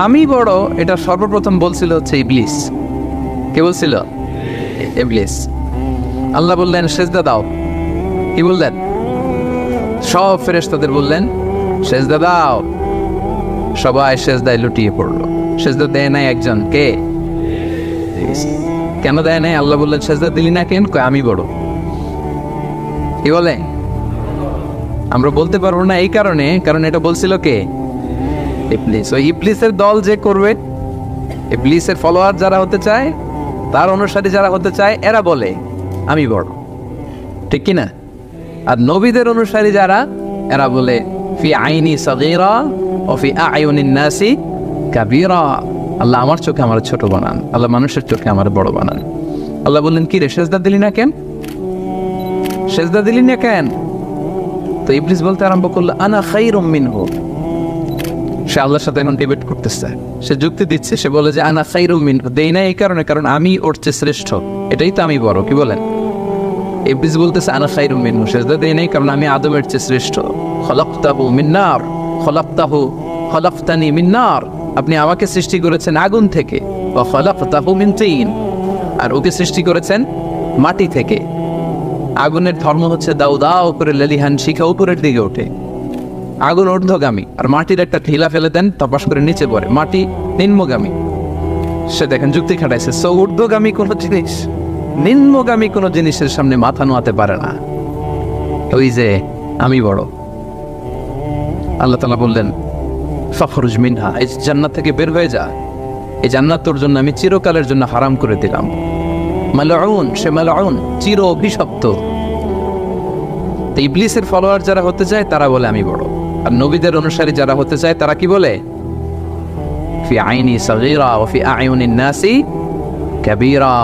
[SPEAKER 1] আমি বড় এটা সর্বপ্রথম বলছিল হচ্ছে ইবলিস। কে বলছিল? ইবলিস। আল্লাহ বললেন সেজদা দাও, কি বললেন? সব ফেরেশতাদের বললেন সেজদা দাও, সবাই সেজদায় লুটিয়ে পড়লো। সেজদা দেয় নাই একজন, কে? কেন দেয় নাই? আল্লাহ বললেন সেজদা দিলি না কেন? আমি বড়। কি বলে? আমরা বলতে পারবো না এই কারণে, কারণ এটা বলছিল কে? ইবলিস। ওই ইবলিসের দল যে করবে, ইবলিসের ফলোয়ার যারা হতে চায়, তার অনুসারী যারা হতে চায়, এরা বলে আমি বড়, ঠিক কি না? আর নবীদের অনুসারী যারা, এরা বলে ফি আইনি সাগীরা ও ফি আ'য়ুনিন নাসি কাবীরা। আল্লাহ আমার চোখে আমার ছোট বানান, আল্লাহ মানুষের চোখে আমার বড় বানান। আল্লাহ বললেন কি রে, সেজদা দিলি না কেন? সেজদা দিলি না কেন? তো ইবলিস বলতে আরম্ভ করলো আনা খায়রুম মিনহু। সে আল্লাহর সাথে এখন ডিবেট করতেছে, সে যুক্তি দিচ্ছে, সে বলে যে আনা খায়রুম মিনহু, দেই না এই কারণে কারণ আমি ওর চেয়ে শ্রেষ্ঠ, এটাই তো আমি বড়। কি বলেন? ইবলিস বলতেছে আনা খায়রুম মিনহু, সেজদা দেই নাই কারণ আমি আদমের চেয়ে শ্রেষ্ঠ। খলাকতাহু মিন নার, খলাকতানি মিন নার, আপনি আমাকে সৃষ্টি করেছেন আগুন থেকে, ওয়া খলাকতাহু মিন তিন, আর ওকে সৃষ্টি করেছেন মাটি থেকে। আগুনের ধর্ম হচ্ছে দাউ দাউ করে লেলিহান শিখা উপরের দিকে ওঠে, আগুন ঊর্ধ্বগামী, আর মাটির একটা ঢিলা ফেলে দেন তপাস করে নিচে পড়ে, মাটি নিম্নগামী। সে দেখেন যুক্তি খাটাইছে, সো ঊর্ধ্বগামী কোনো জিনিস নিম্নগামী কোনো জিনিসের সামনে মাথা নোয়াতে পারে না। ওই যে আমি বড়। আল্লাহ তাআলা বললেন ফাখরুজ মিনহা, এই জান্নাত থেকে বের হয়ে যা, এই জান্নাত তোর জন্য আমি চিরকালের জন্য হারাম করে দিলাম। মালউন, সে মালউন, চির অভিশপ্ত। ইবলিসের ফলোয়ার যারা হতে চায় তারা বলে আমি বড়, আর নবীদের অনুসারী যারা হতে চায় তারা কি বলে? ফি আইনি সাগীরা ওয়া ফি আয়ুনিন নাসি কাবীরা।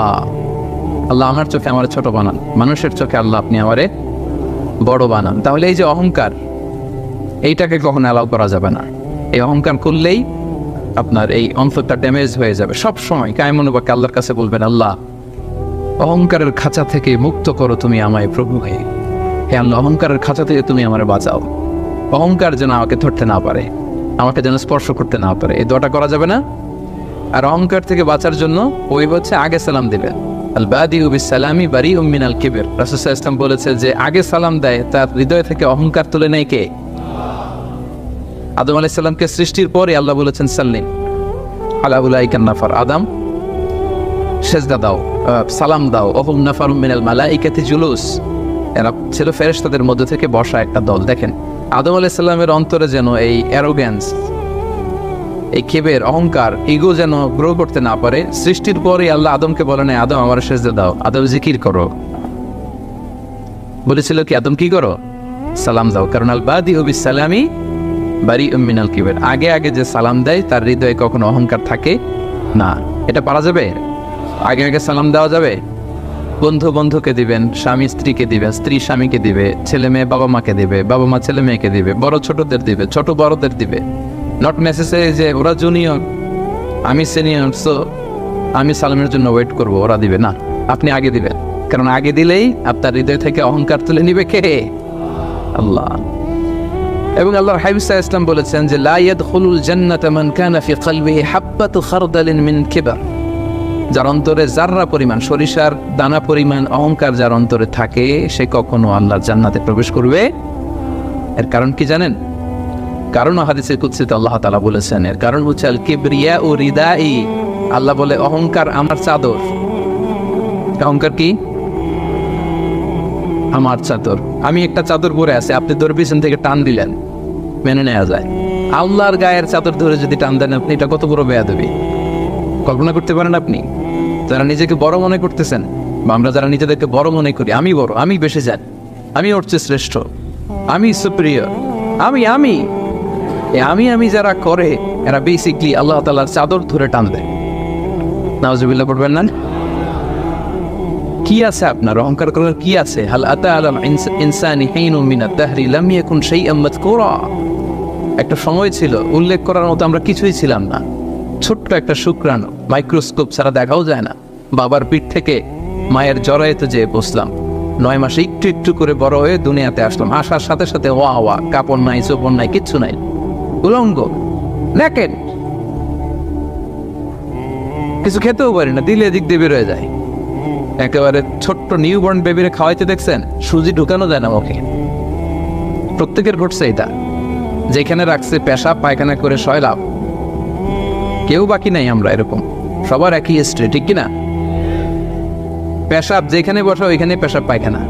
[SPEAKER 1] আল্লাহ আমার চোখে আমারে ছোট বানান, মানুষের চোখে আল্লাহ আপনি আমারে বড় বানান। তাহলে এই যে অহংকার, এইটাকে কখনো অ্যালাউ করা যাবে না। এই অহংকার করলেই আপনার এই অন্তরটা ড্যামেজ হয়ে যাবে। সব সময় কায়মন বাক্যে আল্লাহর কাছে বলবেন, আল্লাহ অহংকারের খাঁচা থেকে মুক্ত করো তুমি আমায় প্রভু হয়ে। হে আল্লাহ, অহংকারের খাঁচা থেকে তুমি আমারে বাঁচাও। অহংকার যেন আমাকে ধরতে না পারে, আমাকে যেন স্পর্শ করতে না পারে, এই দোয়াটা করা যাবে না। আর অহংকার থেকে বাঁচার জন্য ওই হচ্ছে আগে সালাম দিবেন। আল বাদিউ বিসসালামি বারিউম মিনাল কিবর। রাসূল সাল্লাল্লাহু আলাইহি ওয়াসাল্লাম বলেছে যে আগে সালাম দেয় তার হৃদয় থেকে অহংকার তুলে নেয় কে? আদম আলাইহিস সালামকে সৃষ্টির পরে আল্লাহ বলেছেন সাল্লিম আলা উলাইকান নাফার, আদম সেজদা দাও, সালাম দাও। ওহুম নাফারুম মিনাল মালাইকাতি জুলুস, এরা ছিল ফেরেশতাদের মধ্যে থেকে বসা একটা দল। দেখেন আদম আলাইহিস সালামের অন্তরে যেন এই অ্যারোগ্যান্স, এই কিবের, অহংকার, ইগো যেন গ্রো করতে না পারে। সৃষ্টির পরে আল্লাহ আদমকে বলে নাই আদম আমার সেজদা দাও, আদম জিকির করো। বলেছিল কি আদম কি করো? সালাম দাও। কারণ আল বাদিউ বিসসালামি বারিউম মিনাল কিবর, আগে আগে যে সালাম দেয় তার হৃদয়ে কখনো অহংকার থাকে না। এটা পারা যাবে? আগে আগে সালাম দেওয়া যাবে? বন্ধু বন্ধুকে দিবেন, স্বামী স্ত্রীকে দিবে, স্ত্রী স্বামীকে দিবে, ছেলে মেয়ে বাবা মাকে দিবে, বাবা মা ছেলে মেয়েকে দিবে, বড় ছোটদের দিবে, ছোট বড়দের দিবে। নট নেসেসারি যে ওরা জুনিয়র আমি সিনিয়র, সো আমি সালামের জন্য ওয়েট করব, ওরা দিবে না, আপনি আগে দিবেন। কারণ আগে দিলেই আপনার হৃদয় থেকে অহংকার তুলে নিবে কে? আল্লাহ। এবং আল্লাহর হাবিব সাল্লাল্লাহু আলাইহি ওয়াসাল্লাম বলেছেন যে লা ইয়াদখুলুল জান্নাতা মান কানা ফি কলবিহি হাব্বাতু খারদালিন মিন কিবর, যার অন্তরে জাররা পরিমাণ, সরিষার দানা পরিমাণ অহংকার যার অন্তরে থাকে, সে কখনো আল্লাহর জান্নাতে প্রবেশ করবে। এর কারণ কি জানেন? কারণ হাদিসে কুদসিতে আল্লাহ তাআলা বলেছেন, এর কারণ হচ্ছে আল কিবরিয়া ও রিদাই। আল্লাহ বলে অহংকার আমার চাদর। অহংকার কি? আমার চাদর। আমি একটা চাদর পরে আছি, আপনি ধরে পিছন থেকে টান দিলেন, মেনে নেওয়া যায়। আল্লাহর গায়ের চাদর ধরে যদি টান দেন আপনি, এটা কত বড় বেয়াদবি কল্পনা করতে পারেন আপনি? যারা নিজেকে বড় মনে করতেছেন, বা আমরা যারা নিজেদেরকে বড় মনে করি, আমি বড়, আমি বেশি জানি, আমি ওর চেয়ে শ্রেষ্ঠ, আমি সুপিরিয়র, আমি যারা করে এরা বেসিকলি আল্লাহ তাআলার চাদর ধরে টান দেয়। নাউজুবিল্লাহ পড়বেন না? কি আছে আপনার অহংকার করার? কি আছে? হাল আতা আলাল ইনসানি হিনুম মিনাদ দাহরি লাম ইয়াকুন শাইআম মাযকুরা। একটা সময় ছিল উল্লেখ করার মতো আমরা কিছুই ছিলাম না, ছোট্ট একটা শুক্রাণু, মাইক্রোস্কোপ ছাড়া দেখাও যায় না। বাবার পিঠ থেকে মায়ের জরায়ুতে যেয়ে বসলাম, 9 মাসে একটু একটু করে বড় হয়ে দুনিয়াতে আসলাম। আসার সাথে সাথে ওয়া কাপড় নাই, চোপড় নাই, কিচ্ছু নাই, উলঙ্গ, নেকেড। কিছু খেতেও পারি না, দিলে দিক দিয়ে বেরোয় যায়। একেবারে ছোট্ট নিউবর্ন বেবিরে খাওয়াইতে দেখছেন, সুজি ঢুকানো যায় না মুখে। প্রত্যেকের ঘটছে এটা, যেখানে রাখছে পেশাব পায়খানা করে সয়লাভ, কেউ বাকি নাই। আমরা এরকম সবার একই হিস্ট্রি, ঠিক কিনা? পেশাব যেখানে বসা ওইখানে পেশাব পায়খানা।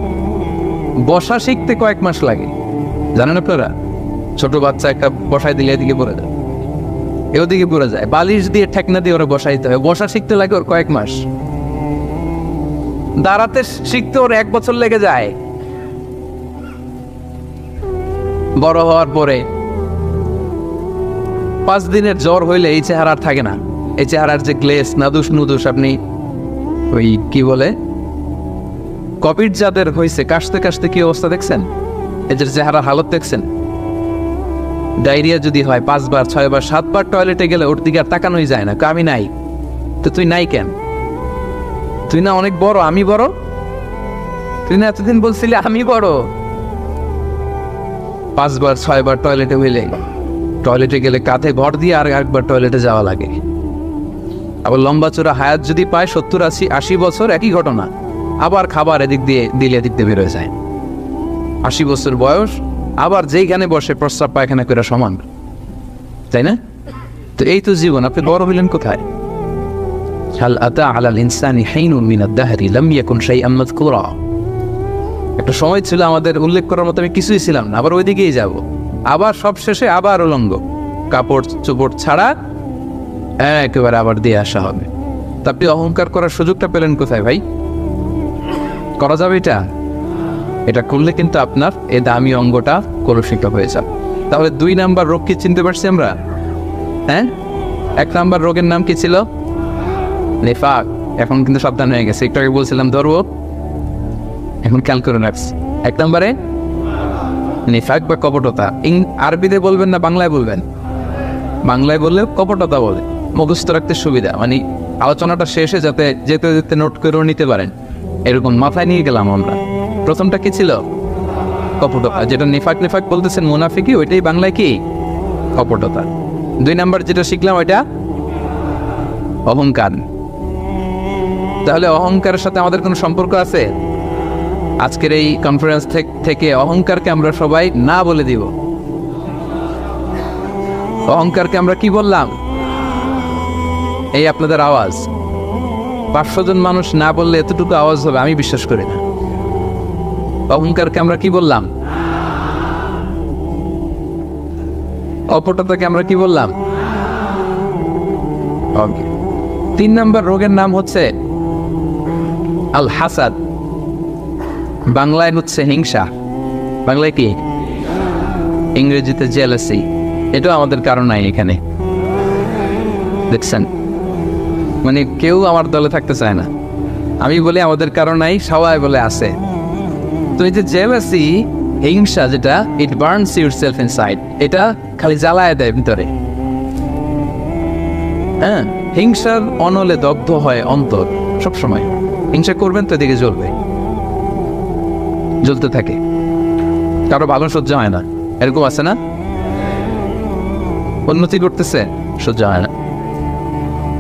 [SPEAKER 1] বসা শিখতে কয়েক মাস লাগে, জানেন আপনারা? ছোট বাচ্চা একটা বসায় দিলে এদিকে পড়ে যায়, ওদিকে পড়ে যায়, বালিশ দিয়ে ঠেকনা দিয়ে ওরা বসাইতে হয়। বসা শিখতে লাগে ওর কয়েক মাস, দাঁড়াতে শিখতে ওর 1 বছর লেগে যায়। বড় হওয়ার পরে 5 দিনের জ্বর হইলে এই চেহারা আর থাকে না। এই চেহারার যে গ্লেস, নাদুস নুদুস, আপনি ওই কি বলে কোভিড যাদের হয়েছে, কাশতে কাশতে কি অবস্থা দেখছেন? এদের চেহারা হালত দেখছেন? ডায়রিয়া যদি হয় 5 বার 6 বার 7 বার টয়লেটে গেলে ওর দিকে আর তাকানোই যায় না, আমি নাই। তো তুই নাই কেন? তুই না অনেক বড়, আমি বড়? তুই না এতদিন বলছিলি আমি বড়? 5 বার 6 বার টয়লেটে গেলে কাঁধে ভর দিয়ে আর একবার টয়লেটে যাওয়া লাগে। আবার লম্বা চোরা হায়াত যদি পায় 70-80 বছর, একই ঘটনা। আবার খাবার এদিক দিয়ে বেরোয় যায়। 80 বছর বয়স, আবার যেইখানে বসে প্রস্রাব পায়খানা করে সমান, তাই না? তো এই তো জীবন। আপনি বড় হইলেন কোথায়? হাল আতা আলাল ইনসানি হিনুন মিনাদ দাহরি লাম ইয়াকুন শাইআন মাযকুরা। একটা সময় ছিল আমাদের উল্লেখ করার মতো আমি কিছুই ছিলাম না, আবার ওইদিকেই যাব। আবার সব শেষে আবার উলঙ্গ, কাপড় চোপড় ছাড়া একেবারে আবার দিয়ে আসা হবে। তা আপনি অহংকার করার সুযোগটা পেলেন কোথায় ভাই? করা যাবে এটা করলে কিন্তু আপনার এই দামি অঙ্গটা কলুষিত হয়ে যাবে। তাহলে 2 নাম্বার রোগ কি চিনতে পারছি আমরা? হ্যাঁ, 1 নাম্বার রোগের নাম কি ছিল? নিফাক। এখন কিন্তু সাবধান হয়ে গেছে, একটু আগে বলছিলাম ধরবো, এখন খেয়াল করে রাখছি। 1 নম্বরে নিফাক বা কপটতা। আরবিতে বলবেন না বাংলায় বলবেন? বাংলায় বললে কপটতা বলে, মুখস্থ রাখতে সুবিধা, মানে আলোচনাটা শেষে যাতে যেতে যেতে নোট করেও নিতে পারেন, এরকম মাথায় নিয়ে গেলাম আমরা। প্রথমটা কি ছিল? কপটতা। যেটা নিফাক বলতেছেন মুনাফিকি, ওইটাই বাংলায় কি? কপটতা। 2 নাম্বার যেটা শিখলাম ওইটা অহংকার। তাহলে অহংকারের সাথে আমাদের কোনো সম্পর্ক আছে? আজকের এই কনফারেন্স থেকে অহংকারকে আমরা সবাই না বলে দিব। অহংকারকে আমরা কি বললাম? এই আপনাদের আওয়াজ। 500 জন মানুষ না বললে এতটুকু আওয়াজ হবে আমি বিশ্বাস করি না। অহংকারকে আমরা কি বললাম? কপটতাকে আমরা কি বললাম? 3 নাম্বার রোগের নাম হচ্ছে আল হাসাদ। বাংলায় হচ্ছে হিংসা। বাংলায় কি? ইংরেজিতে জেলাসি। এটাও আমাদের কারণ নাই এখানে, দেখছেন? মানে কেউ আমার দলে থাকতে চায় না। আমি বলি আমাদের কারণ নাই, সবাই বলে আছে। তো এই যে জেলাসি, হিংসা, যেটা ইট বার্নস ইউরসেলফ ইনসাইড, এটা খালি জ্বালায় দেয় ভিতরে। হ্যাঁ, হিংসার অনলে দগ্ধ হয় অন্তর সবসময়। হিংসা করবেন তো এদিকে জ্বলতে থাকে, কারো ভালো সহ্য হয় না, এরকম আছে না? উন্নতি করতেছে সহ্য হয় না,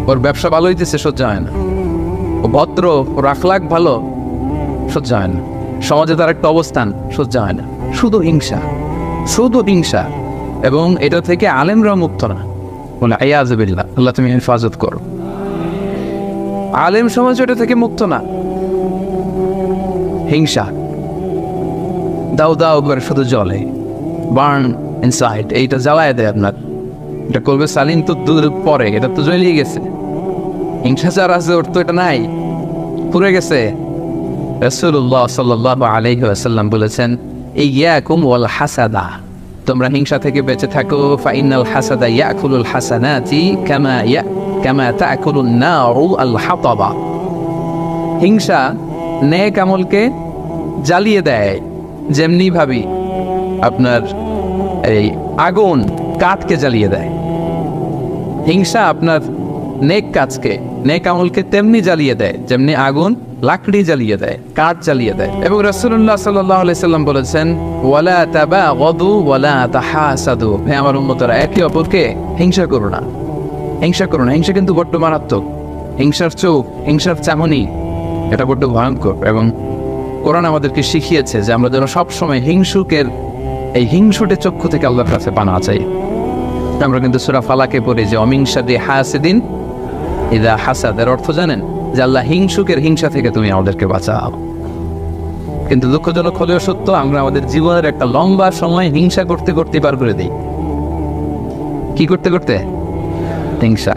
[SPEAKER 1] ওর ব্যবসা ভালো হইতেছে সহ্য হয় না, ও ভদ্র, ওর আখলাক ভালো সহ্য হয় না, সমাজে তার একটা অবস্থান সহ্য হয় না। শুধু হিংসা। এবং এটা থেকে আলেমরা মুক্ত না, বলে আয়াযুবিল্লাহ, আল্লাহ তুমি হেফাজত করো। আলেম সমাজ এটা থেকে মুক্ত না। হিংসা দাও করে শুধু জ্বলে, বার্ন ইনসাইড, এইটা জ্বালায় দেয় আপনার। এটা করবে সালিন তো দূর পরে, এটা তো জ্বলিয়ে গেছে। হিংসা যার আছে ওর তো এটা নাই, পুড়ে গেছে। রাসূলুল্লাহ সাল্লাল্লাহু আলাইহি ওয়াসাল্লাম বলেছেন, ইয়াকুম ওয়াল হাসাদা, তোমরা হিংসা থেকে বেঁচে থাকো। ফাইনাল হাসাদা ইয়াকুলুল হাসানাতি কামা তাকুলুন নারু আল হাতাবা। হিংসা নেক আমলকে জ্বালিয়ে দেয়, যেমনি ভাবে আপনার এই আগুন কাঠকে জ্বালিয়ে দেয়। হিংসা আপনার নেক আমলকে তেমনি জ্বালিয়ে দেয় যেমনি আগুন লাকড়ি জ্বালিয়ে দেয়, কাঠ জ্বালিয়ে দেয়। এবং রাসূলুল্লাহ সাল্লাল্লাহু আলাইহি সাল্লাম বলেছেন, ওয়ালা তাবাগাদু ওয়ালা তাহাসাদু, হে আমার উম্মতরা, একে অপরকে হিংসা করো না। হিংসা কিন্তু বড্ড মারাত্মক। হিংসার চোখ, হিংসার চাহনি, এটা বড্ড ভয়ঙ্কর। এবং কোরআন আমাদেরকে শিখিয়েছে যে আমরা যেন সবসময় এই হিংসুটে চক্ষু থেকে আল্লাহর কাছে পানা চাই। আমরা কিন্তু সূরা ফালাকে পড়ি যে অমিন শাররি হাসিদিন ইযা হাসাদ, এর অর্থ জানেন? যে আল্লাহ হিংসুকের হিংসা থেকে তুমি আমাদেরকে বাঁচাও। কিন্তু দুঃখজনক হলেও সত্য, আমরা আমাদের জীবনের একটা লম্বা সময় হিংসা করতে পার করে দিই। কি করতে? হিংসা।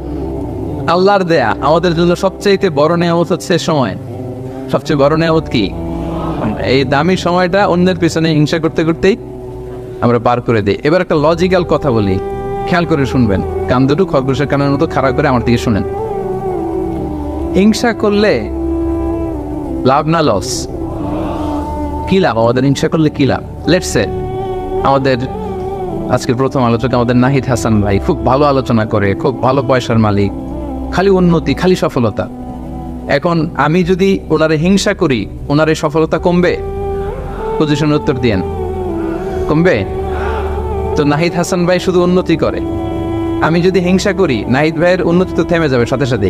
[SPEAKER 1] আল্লাহর দেয়া আমাদের জন্য সবচেয়ে বড় নেয়ামত হচ্ছে সময়। সবচেয়ে বড় নেয়ামত কি? এই দামি সময়টা অন্যের পিছনে হিংসা করতেই আমরা পার করে দিই। এবার একটা লজিক্যাল কথা বলি, খেয়াল করে শুনবেন, কান দুটো খরগোশের কানের মতো খাড়া করে আমার দিকে শুনেন। হিংসা করলে লাভ না লস? কি লাভ আমাদের হিংসা করলে? কি লাভ? লেটস সে আমাদের আজকের প্রথম আলোচক আমাদের নাহিদ হাসান ভাই খুব ভালো আলোচনা করে, খুব ভালো পয়সার মালিক, খালি উন্নতি, খালি সফলতা। এখন আমি যদি ওনারে হিংসা করি, ওনার এই সফলতা কমবে? পজিশনের উত্তর দিয়েন, কমবে? তো নাহিদ হাসান ভাই শুধু উন্নতি করে, আমি যদি হিংসা করি নাহিদ ভাইয়ের উন্নতি তো থেমে যাবে সাথে সাথে।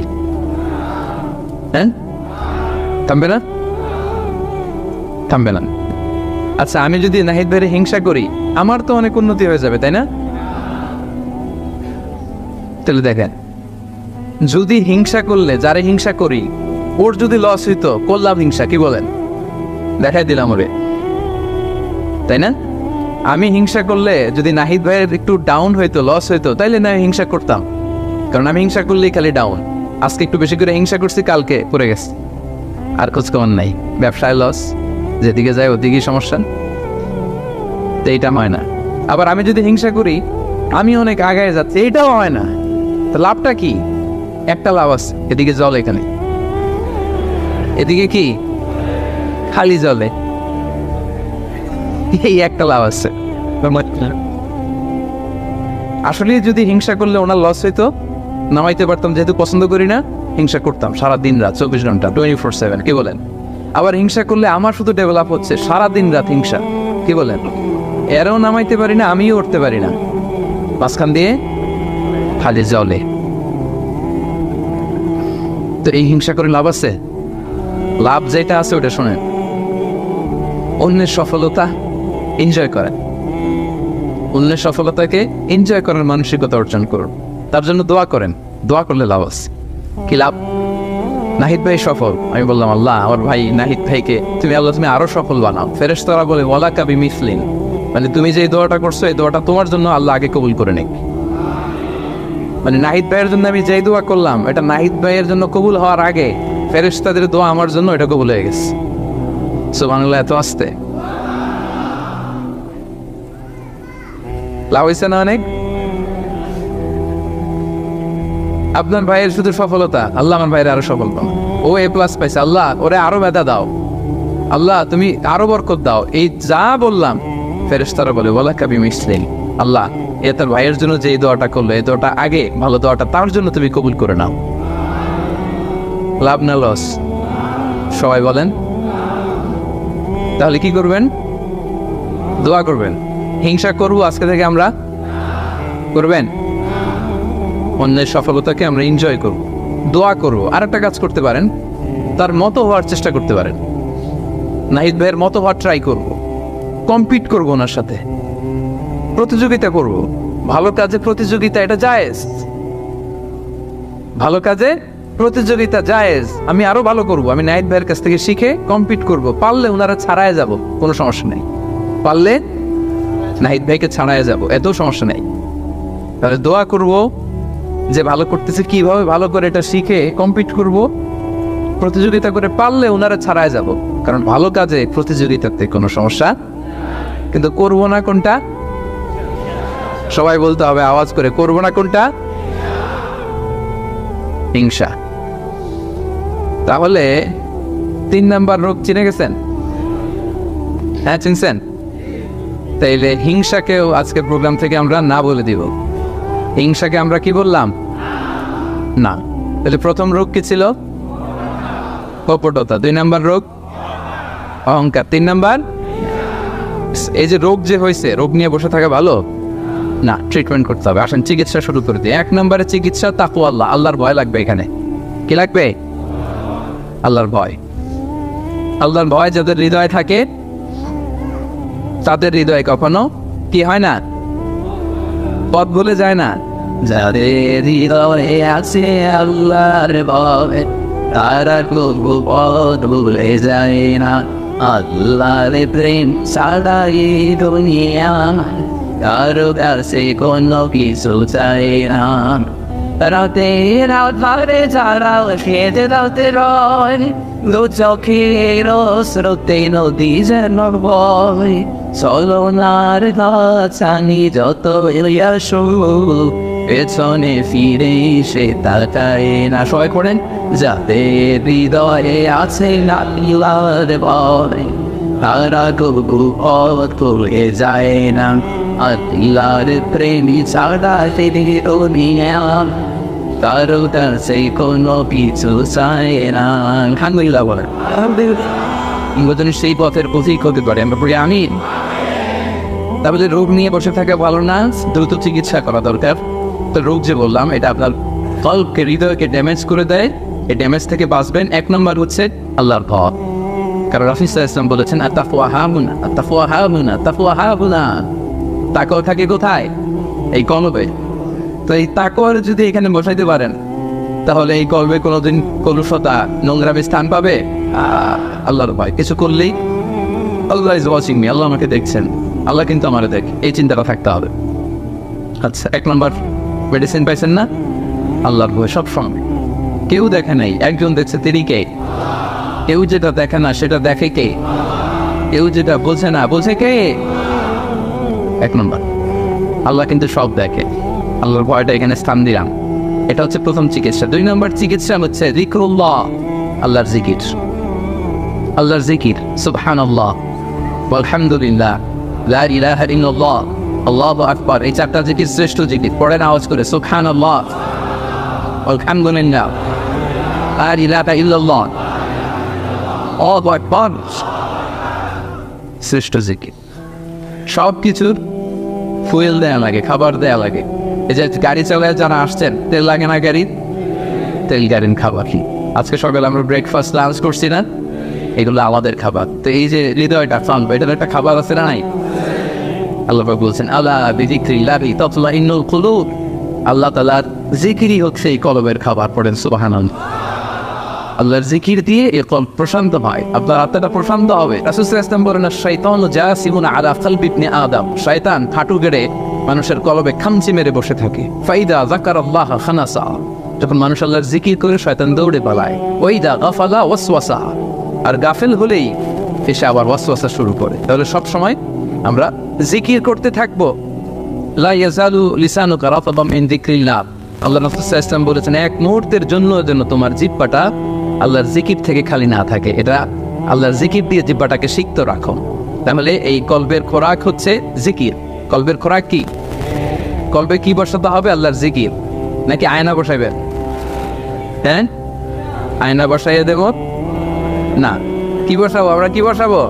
[SPEAKER 1] হ্যাঁ, থামবে না? থামবে না। আচ্ছা, আমি যদি নাহিদ ভাইয়ের হিংসা করি আমার তো অনেক উন্নতি হয়ে যাবে, তাই না? তাহলে দেখেন, যদি হিংসা করলে, যারে হিংসা করি ওর যদি লস হইতো, করলাম হিংসা, কি বলেন? দেখাই দিলাম ওরে, তাই না? আমি হিংসা করলে যদি নাহিদ ভাইয়ের একটু ডাউন হইতো, লস হইতো, তাইলে না হিংসা করতাম, কারণ আমি হিংসা করলেই খালি ডাউন। আজকে একটু বেশি করে হিংসা করছি, কালকে পড়ে গেছে, আর খোঁজখবর নাই, ব্যবসায় লস, যেদিকে যায় ওদিকেই সমস্যা। তো এইটা হয় না। আবার আমি যদি হিংসা করি আমি অনেক আগায় যাচ্ছি, এইটাও হয় না। তো লাভটা কি? একটা লাভ আছে, এদিকে জল, এখানে এদিকে কি খালি জলে, এই একটা লাভ আছে। আসলে যদি হিংসা করলে ওনার লস হইতো, নামাইতে পারতাম, যেহেতু পছন্দ করি না, হিংসা করতাম সারা দিন রাত, 24 ঘন্টা, 24/7, কি বলেন? আবার হিংসা করলে আমার শুধু ডেভেলপ হচ্ছে, সারা দিন রাত হিংসা, কি বলেন? এরও নামাইতে পারি না, আমিও উঠতে পারি না, মাঝখান দিয়ে খালি জলে। তো এই হিংসা করে লাভ আছে? লাভ যেটা আছে ওটা শোনেন, অন্যের সফলতা এনজয় করেন, অন্যের সফলতাকে এনজয় করার মানসিকতা অর্জন করুন, তার জন্য দোয়া করেন। দোয়া করলে লাভ আছে। কি লাভ? নাহিদ ভাই সফল, আমি বললাম আল্লাহ আমার ভাই নাহিদ ভাইকে তুমি, আল্লাহ তুমি আরো সফল বানাও। ফেরেশতারা বলে ওয়ালাকা বিমিসলিন, মানে তুমি যে দোয়াটা করছো এই দোয়াটা তোমার জন্য আল্লাহ আগে কবুল করে নেক। মানে নাহিদ ভাইয়ের জন্য আমি যেই দোয়া করলাম, এটা নাহিদ ভাইয়ের জন্য কবুল হওয়ার আগে ফেরেশতাদের দোয়া আমার জন্য এটা কবুল হয়ে গেছে। সুবহানাল্লাহ, এত আসতে লাভ হয়েছে না অনেক? আপনার ভাইয়ের শুধু সফলতা, আল্লাহ আমার ভাইয়ের আরো সফল পাও, ও A+ পাইছে, আল্লাহ ওরে আরো মেধা দাও, আল্লাহ তুমি আরো বরকত দাও। এই যা বললাম, ফেরেশতারা বলে ওয়ালাকা বিমিসলিন, আল্লাহ এ তার ভাইয়ের জন্য যে এই দোয়াটা করলো, এই দোয়াটা আগে ভালো দোয়াটা তার জন্য তুমি কবুল করে নাও। লাভ না লস? সবাই বলেন। তাহলে কি করবেন? দোয়া করবেন। হিংসা করবো আজকে থেকে আমরা, করবেন? অন্যের সফলতাকে আমরা এনজয় করব, দোয়া করব। আর একটা কাজ করতে পারেন, তার মতো হওয়ার চেষ্টা করতে পারেন। নাহিদ ভাইয়ের মতো হওয়ার ট্রাই করব, কম্পিট করব, ওনার সাথে প্রতিযোগিতা করব। ভালো কাজে প্রতিযোগিতা, এটা জায়েজ। ভালো কাজে প্রতিযোগিতা জায়েজ। আমি আরো ভালো করব, আমি নাহিদ ভাইয়ের কাছ থেকে শিখে কম্পিট করব, পারলে ওনারা ছাড়ায় যাব, কোনো সমস্যা নেই। পারলে নাহিদ ভাইকে ছাড়ায় যাব, এত সমস্যা নেই। তাহলে দোয়া করব যে ভালো করতেছে, কিভাবে ভালো করে এটা শিখে কম্পিট করব, প্রতিযোগিতা করে পারলে ওনারা ছাড়ায় যাব। কারণ ভালো কাজে প্রতিযোগিতাতে কোনো সমস্যা, কিন্তু করব না কোনটা? সবাই বলতে হবে আওয়াজ করে, করব না কোনটা? হিংসা। তাহলে 3 নাম্বার রোগ চিনে গেছেন? হ্যাঁ, চিনছেন? তাইলে হিংসাকেও আজকের প্রোগ্রাম থেকে আমরা না বলে দিব। হিংসাকে আমরা কি বললাম? না। তাহলে প্রথম রোগ কি ছিল? কপটতা। 2 নাম্বার রোগ অহংকার। 3 নাম্বার, এই যে রোগ যে হয়েছে, রোগ নিয়ে বসে থাকা ভালো না, ট্রিটমেন্ট করতে হবে। আসেন চিকিৎসা শুরু করে দিই। 1 নম্বরে চিকিৎসা তাকওয়া আল্লাহ, আল্লাহর ভয় লাগবে। এখানে কি লাগবে? আল্লাহর ভয়। আল্লাহর ভয় যাদের হৃদয়ে থাকে তাদের হৃদয়ে কখনো কি হয় না? পথ ভুলে যায় না। যাদের হৃদয়ে আছে আল্লাহর ভয়, তারা কবু পথ ভুলে যায় না। আল্লাহর প্রেম ছাড়া এই দুনিয়া কারো কাছে কোনো কিছু চাই না। রাতের আধারে যারা খেতে রাতে রয়, দু চোখের স্রোতে নদী যেন বয়। চলনার গাছানি যত আসো, পেছনে ফিরে সে তাকায় না। সবাই করেন, যাদের হৃদয়ে আছে আল্লাহর ভয়, তারা কবু পথ ভুলে যায় না আল্লাহর প্রেমী ছাড়া তিনি দুনিয়া কারো কাছে কোনো কিছু চায় না। আলহামদুলিল্লাহ বলেন আলহামদুলিল্লাহ। সেই পথের পথিক হতে পারে আমরা পড়ি আমিন। তারপরে রোগ নিয়ে বসে থাকা ভালো না, দ্রুত চিকিৎসা করা দরকার। তো রোগ যে বললাম এটা আপনার কলকে হৃদয়কে ড্যামেজ করে দেয়, এই ড্যামেজ থেকে বাঁচবেন। এক নম্বর হচ্ছে আল্লাহর ভয়। কারণ রাফি সাল্লাল্লাহু আলাইহি ওয়াসাল্লাম বলেছেন আত্তাকওয়া হাহুনা, আত্তাকওয়া হাহুনা, তাকওয়া হাহুনা। তাকওয়া থাকে কোথায়? এই কলবে। তো এই তাকওয়ার যদি এখানে বসাইতে পারেন তাহলে এই কলবে কোনোদিন কলুষতা নোংরামে স্থান পাবে? আল্লাহর ভয়। কিছু করলেই আল্লাহ ইজ ওয়াচিং মি, আল্লাহ আমাকে দেখছেন, আল্লাহ কিন্তু আমারে দেখে, এই চিন্তাটা থাকতে হবে। আচ্ছা, এক নম্বর মেডিসিন পাইছেন না? আল্লাহর ভয় সবসময়। কেউ দেখে নাই, একজন দেখছে, তিনি কে? কেউ যেটা দেখে না সেটা দেখে কে? কেউ যেটা বোঝে না বোঝে কে? এক নম্বর আল্লাহ কিন্তু সব দেখে। আল্লাহর ভয়টা এখানে স্থান দিলাম, এটা হচ্ছে প্রথম চিকিৎসা। দুই নম্বর চিকিৎসা হচ্ছে যিকরুল্লাহ, আল্লাহর জিকির। আল্লাহর জিকির, সুবহানাল্লাহ, আলহামদুলিল্লাহ, লা ইলাহা ইল্লাল্লাহ, আল্লাহু আকবার। এই চারটা জিকির শ্রেষ্ঠ জিকির। পড়েন আওয়াজ করে, সুবহানাল্লাহ, আলহামদুলিল্লাহ, লা ইলাহা ইল্লাল্লাহ, আল্লাহু আকবার। শ্রেষ্ঠ জিকির। সব কিছুর ফুয়েল দেয়া লাগে, খাবার দেয়া লাগে। এই যে গাড়ি চালায় যারা আসছেন, তেল লাগে না গাড়ির? তেল গাড়ির খাবার। আজকে সকালে আমরা ব্রেকফাস্ট লাঞ্চ করছি না, এগুলো আমাদের খাবার। তো এই যে হৃদয়টা ফানবে, এটার একটা খাবার আছে না নাই? আল্লাহ পাক বলছেন আলা বিযিকরিল্লাহি তাতমাইন্নুল কুলুব, আল্লাহ তাআলার জিকিরই হচ্ছে এই কলবের খাবার। পড়েন সুবহানাল্লাহ। আল্লাহর জিকির দিয়ে এই কলব প্রশান্ত হয়, আপনার আত্মাটা প্রশান্ত হবে। রাসূল সাল্লাল্লাহু আলাইহি ওয়াসাল্লাম বলেন শাইতানু জাসিমুন আলা কলবি ইবনে আদম, শয়তান হাঁটু গেড়ে মানুষের কলবে খামচি মেরে বসে থাকে। ফাইদা যাকারাল্লাহ খানাসা, যখন মানুষ আল্লাহর জিকির করে শয়তান দৌড়ে পালায়। ওয়াইদা গাফালা ওয়াসওয়াসা, আর গাফেল হলেই এসে আবার ওয়াসওয়াসা শুরু করে। তাহলে সব সময় আমরা জিকির করতে থাকবো। লা ইয়াজালু লিসানুকা রাতাবাম মিন যিকরিল্লাহ, আল্লাহ রাসূল সাল্লাল্লাহু আলাইহি ওয়াসাল্লাম বলেছেন এক মুহূর্তের জন্য যেন তোমার জিহ্বাটা আল্লাহর জিকির থেকে খালি না থাকে। এটা আল্লাহর জিকির দিয়ে জিহ্বাটাকে সিক্ত রাখো। তাহলে এই কলবের খোরাক হচ্ছে জিকির। কলবের খোরাক কি? কলবে কি বসাতে হবে? আল্লাহর জিকির। নাকি আয়না বসাইবেন? হ্যাঁ, আয়না বসাইয়ে দেব না, কি বসাবো আমরা? কি বসাবো?